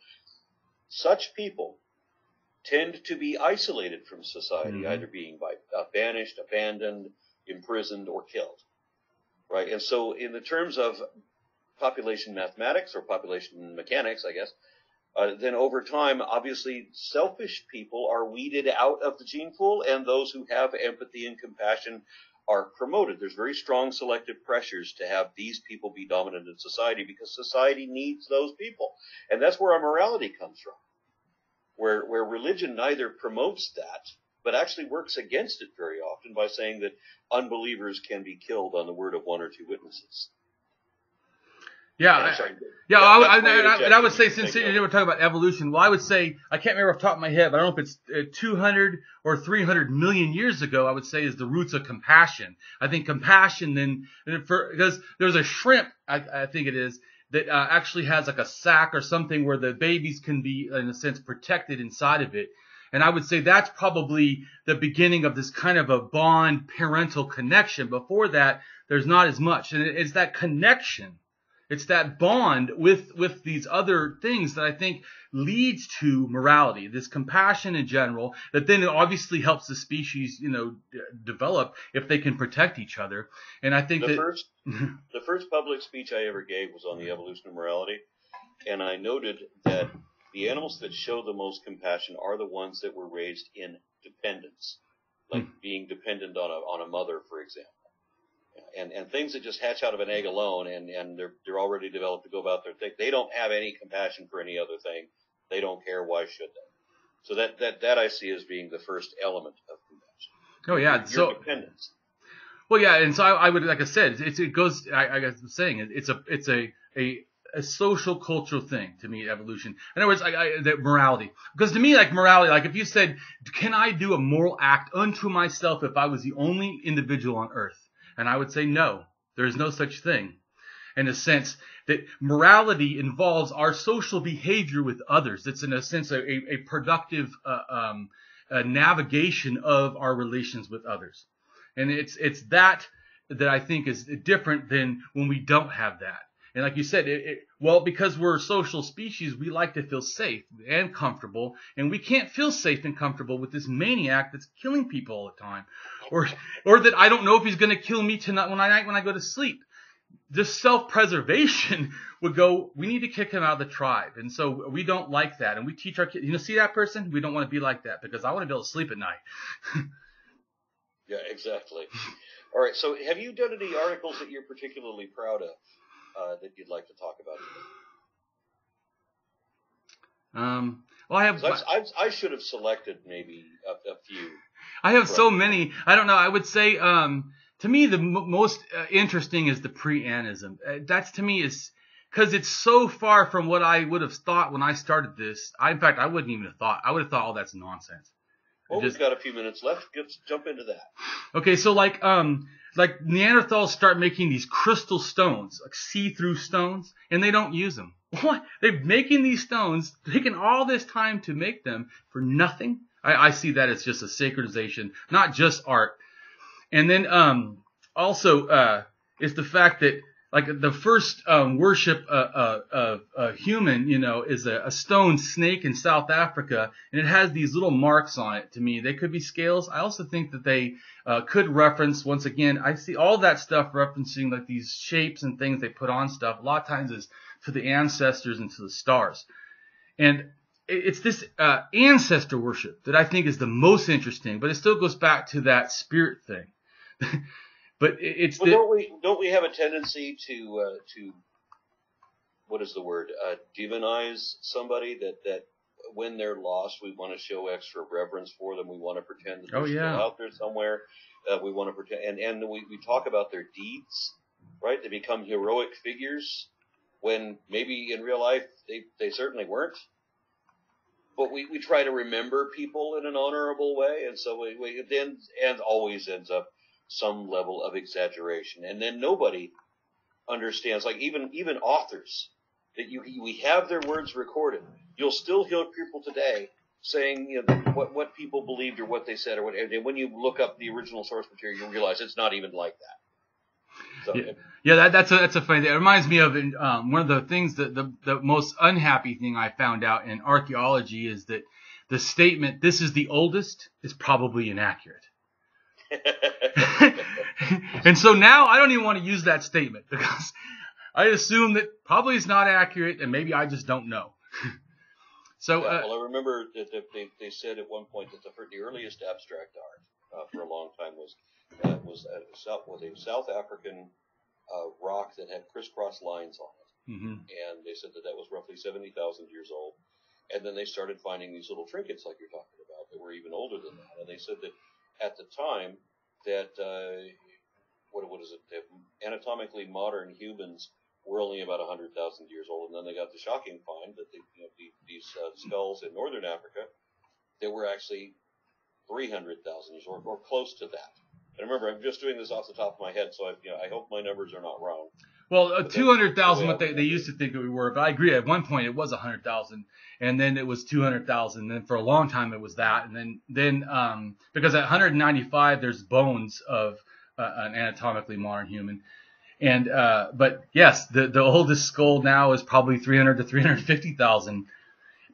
such people tend to be isolated from society, either being banished, abandoned, imprisoned, or killed. Right? And so in the terms of population mathematics or population mechanics, I guess, then over time, obviously, selfish people are weeded out of the gene pool, and those who have empathy and compassion are promoted. There's very strong selective pressures to have these people be dominant in society, because society needs those people. And that's where our morality comes from, where religion neither promotes that, but actually works against it very often by saying that unbelievers can be killed on the word of one or two witnesses. Yeah, I would say, since you were talking about evolution, well, I would say, I can't remember off the top of my head, but I don't know if it's 200 or 300 million years ago, I would say, is the roots of compassion. I think compassion then, because there's a shrimp, I think it is, that actually has like a sac or something where the babies can be, in a sense, protected inside of it. And I would say that's probably the beginning of this kind of a bond parental connection. Before that, there's not as much. And it's that connection. It's that bond with these other things that I think leads to morality, this compassion in general, that then obviously helps the species, develop if they can protect each other. And I think the first public speech I ever gave was on the evolution of morality, and I noted that the animals that show the most compassion are the ones that were raised in dependence, like being dependent on a mother, for example. And things that just hatch out of an egg alone, and they're already developed to go about their thing. They don't have any compassion for any other thing. They don't care. Why should they? So that I see as being the first element of compassion. Oh yeah, your dependence. Well, yeah, and so I would, like I said, it goes. I was saying it's a social cultural thing to me. Evolution. In other words, the morality. Because to me, like morality, like if you said, can I do a moral act unto myself if I was the only individual on Earth? And I would say no, there is no such thing, in a sense that morality involves our social behavior with others. It's in a sense a productive navigation of our relations with others. And it's that I think is different than when we don't have that. And like you said, because we're a social species, we like to feel safe and comfortable, and we can't feel safe and comfortable with this maniac that's killing people all the time, or that I don't know if he's going to kill me tonight when I go to sleep. Just self-preservation would go, we need to kick him out of the tribe, and so we don't like that, and we teach our kids, see that person? We don't want to be like that, because I want to be able to sleep at night. Yeah, exactly. All right, so have you done any articles that you're particularly proud of? That you'd like to talk about? Well, I have. I should have selected maybe a few. I have so many. I don't know. I would say, to me, the most interesting is the Pre-Animism. That's to me is because it's so far from what I would have thought when I started this. In fact, I wouldn't even have thought. I would have thought, oh, that's nonsense. Well, we've got a few minutes left. Let's jump into that. Okay, so like Neanderthals start making these crystal stones, like see-through stones, and they don't use them. What? They're making these stones, taking all this time to make them for nothing. I see that as just a sacralization, not just art. And then also it's the fact that like the first worship of a human, is a stone snake in South Africa, and it has these little marks on it. To me, they could be scales. I also think that they could reference, once again, I see all that stuff referencing like these shapes and things they put on stuff. A lot of times is to the ancestors and to the stars. And it's this ancestor worship that I think is the most interesting, but it still goes back to that spirit thing. But don't we have a tendency to what is the word, demonize somebody that when they're lost, we want to show extra reverence for them. We want to pretend that they're still out there somewhere. We want to pretend, and we talk about their deeds, right? They become heroic figures, when maybe in real life they certainly weren't. But we try to remember people in an honorable way, and so we then and always ends up some level of exaggeration, and then nobody understands. Like even authors that we have their words recorded. You'll still hear people today saying what people believed or what they said or what. And when you look up the original source material, you realize it's not even like that. So, that's a funny thing. It reminds me of one of the things that the most unhappy thing I found out in archaeology is that the statement "this is the oldest" is probably inaccurate. And so now I don't even want to use that statement because I assume that probably it's not accurate, and maybe I just don't know. So well, I remember that they said at one point that the earliest abstract art for a long time was a South African rock that had crisscross lines on it. Mm-hmm. And they said that was roughly 70,000 years old. And then they started finding these little trinkets like you're talking about that were even older than that. And they said that at the time that, what is it, that anatomically modern humans were only about 100,000 years old. And then they got the shocking find that these skulls in northern Africa, they were actually 300,000 years old or close to that. And remember, I'm just doing this off the top of my head, so I hope my numbers are not wrong. Well, 200,000, what they used to think that we were, but I agree. At one point, it was 100,000, and then it was 200,000. And then for a long time, it was that, and then because at 195, there's bones of an anatomically modern human, and but yes, the oldest skull now is probably 300 to 350,000.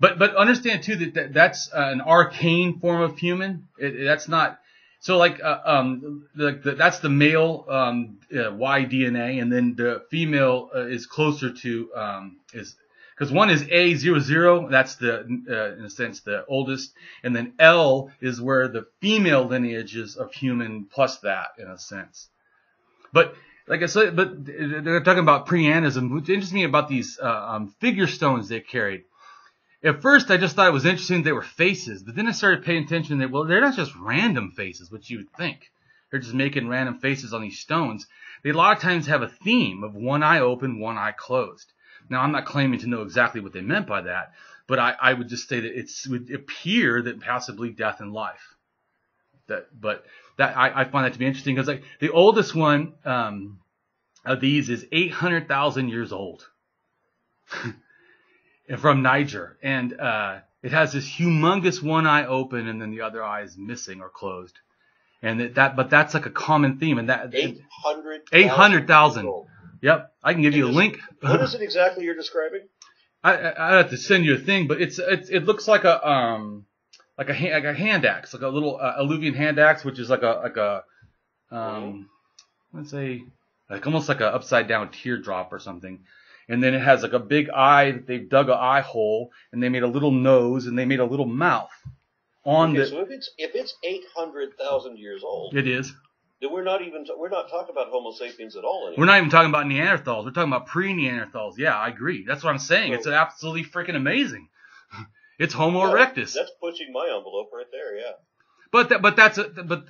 But understand too that's an arcane form of human. That's not. So like that's the male Y DNA, and then the female is closer to is because one is A00, that's the in a sense the oldest, and then L is where the female lineage is of human plus that in a sense. But like I said, but they're talking about Pre-Animism. What's interesting about these figure stones they carried. At first, I just thought it was interesting they were faces, but then I started paying attention that, well, they're not just random faces, which you would think. They're just making random faces on these stones. They a lot of times have a theme of one eye open, one eye closed. Now, I'm not claiming to know exactly what they meant by that, but I would just say that it would appear that possibly death and life. I find that to be interesting because like the oldest one of these is 800,000 years old. From Niger, and it has this humongous one eye open, and then the other eye is missing or closed, and but that's like a common theme, and that 800,000. Yep, I can give you a link. What is it exactly you're describing? I have to send you a thing, but it looks like a hand axe, like a little alluvian hand axe, which is like a let's say like almost like a upside down teardrop or something. And then it has like a big eye that they've dug an eye hole, and they made a little nose, and they made a little mouth on the. So if it's 800,000 years old, it is. Then we're not talking about Homo sapiens at all anymore. We're not even talking about Neanderthals. We're talking about pre-Neanderthals. Yeah, I agree. That's what I'm saying. It's absolutely freaking amazing. It's Homo erectus. That's pushing my envelope right there. Yeah. But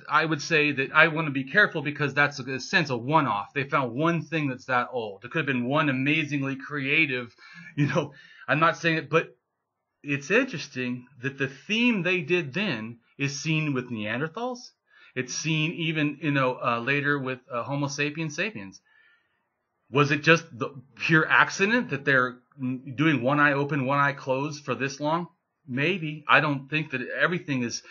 I would say that I want to be careful because that's a sense of one-off. They found one thing that's that old. It could have been one amazingly creative, I'm not saying it, but it's interesting that the theme they did then is seen with Neanderthals. It's seen even, later with Homo sapiens sapiens. Was it just the pure accident that they're doing one eye open, one eye closed for this long? Maybe. I don't think that everything is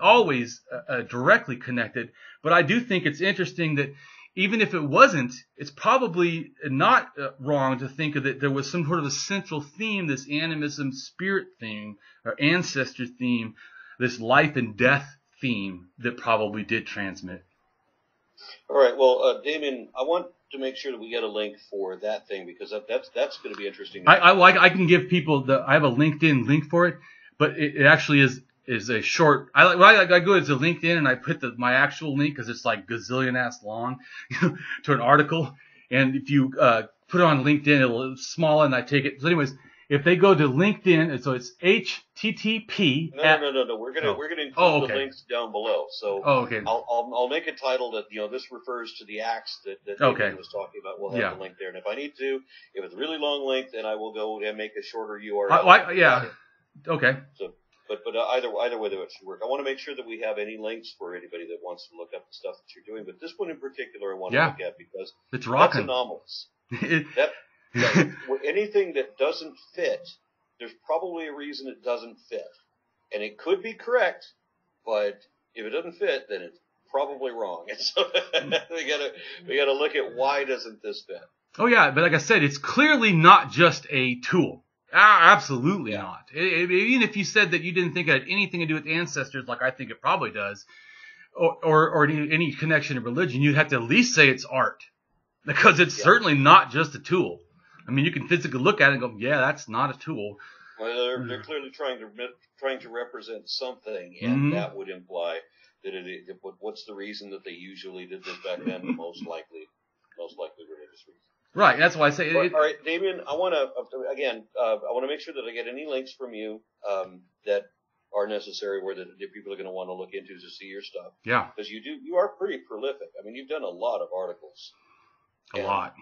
always directly connected, but I do think it's interesting that even if it wasn't, it's probably not wrong to think that there was some sort of a central theme, this animism spirit theme or ancestor theme, this life and death theme that probably did transmit. All right. Well, Damien, I want to make sure that we get a link for that thing because that's going to be interesting. I can give people I have a LinkedIn link for it, but it actually is a short. I go to LinkedIn and I put my actual link because it's like gazillion ass long to an article, and if you put it on LinkedIn, it's small and I take it. So anyways, if they go to LinkedIn, so it's HTTP. No. We're gonna include the links down below. So okay. I'll make a title that this refers to the acts that Damien was talking about. We'll have the link there, and if I need to, if it's a really long link, then I will go and make a shorter URL. Okay. So, but either way that should work. I want to make sure that we have any links for anybody that wants to look up the stuff that you're doing. But this one in particular, I want to look at because it's rocking. That's anomalous. Anything that doesn't fit, there's probably a reason it doesn't fit, and it could be correct, but if it doesn't fit, then it's probably wrong. And so we gotta look at why doesn't this fit. Oh yeah, but like I said, it's clearly not just a tool. Absolutely not. Even if you said that you didn't think it had anything to do with ancestors, like I think it probably does, or any connection to religion, you'd have to at least say it's art, because it's certainly not just a tool. I mean, you can physically look at it and go, yeah, that's not a tool. Well, they're clearly trying to represent something, and that would imply that what's the reason that they usually did this back then? Most likely religious reasons. Right. That's why I say. All right, Damien. I want to make sure that I get any links from you that are necessary, where the people are going to want to look into to see your stuff. Yeah. Because you are pretty prolific. I mean, you've done a lot of articles. A lot.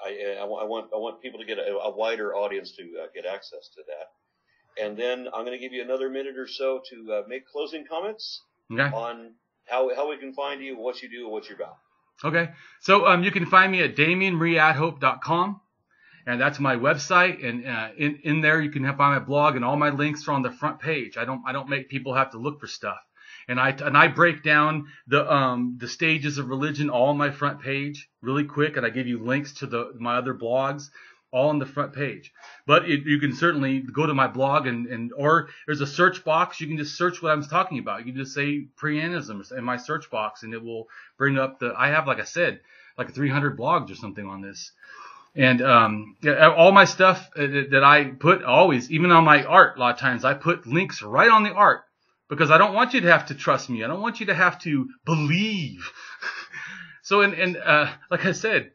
I want people to get a wider audience to get access to that. And then I'm going to give you another minute or so to make closing comments on how we can find you, what you do, and what you're about. Okay. So you can find me at DamienMarieAtHope.com, and that's my website. And in there you can find my blog, and all my links are on the front page. I don't make people have to look for stuff. And I break down the stages of religion all on my front page really quick, and I give you links to my other blogs all on the front page. But you can certainly go to my blog or there's a search box. You can just search what I'm talking about. You can just say Pre-Animism in my search box, and it will bring up I have, like I said, like 300 blogs or something on this. And all my stuff that I put always, even on my art, a lot of times I put links right on the art. Because I don't want you to have to trust me. I don't want you to have to believe. So, like I said,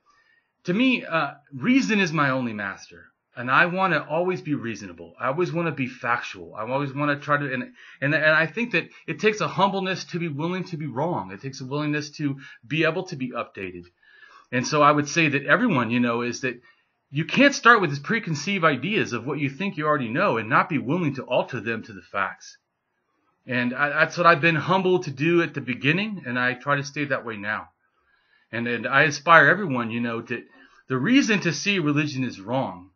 to me, reason is my only master. And I want to always be reasonable. I always want to be factual. I always want to try to, and I think that it takes a humbleness to be willing to be wrong. It takes a willingness to be able to be updated. And so I would say that everyone, is that you can't start with these preconceived ideas of what you think you already know and not be willing to alter them to the facts. And that's what I've been humbled to do at the beginning, and I try to stay that way now. And I inspire everyone, that the reason to see religion is wrong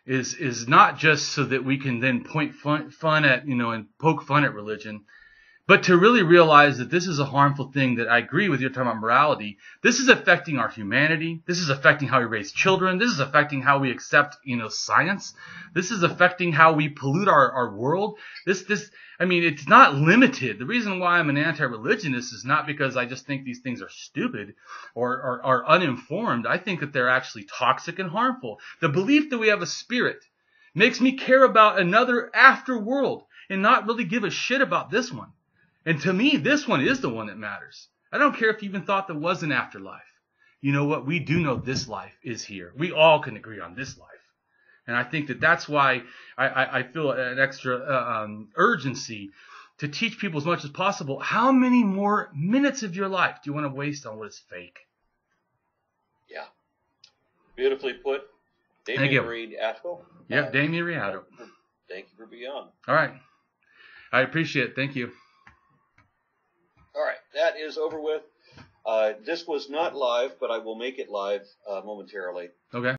is not just so that we can then point fun at, and poke fun at religion, but to really realize that this is a harmful thing. That I agree with your talking about morality. This is affecting our humanity. This is affecting how we raise children. This is affecting how we accept, science. This is affecting how we pollute our world. It's not limited. The reason why I'm an anti-religionist is not because I just think these things are stupid or are uninformed. I think that they're actually toxic and harmful. The belief that we have a spirit makes me care about another afterworld and not really give a shit about this one. And to me, this one is the one that matters. I don't care if you even thought there was an afterlife. You know what? We do know this life is here. We all can agree on this life. And I think that that's why I feel an extra urgency to teach people as much as possible. How many more minutes of your life do you want to waste on what is fake? Yeah. Beautifully put. Damien Marie AtHope. Yep, Damien Marie AtHope. Thank you for being on. All right. I appreciate it. Thank you. All right. That is over with. This was not live, but I will make it live momentarily. Okay.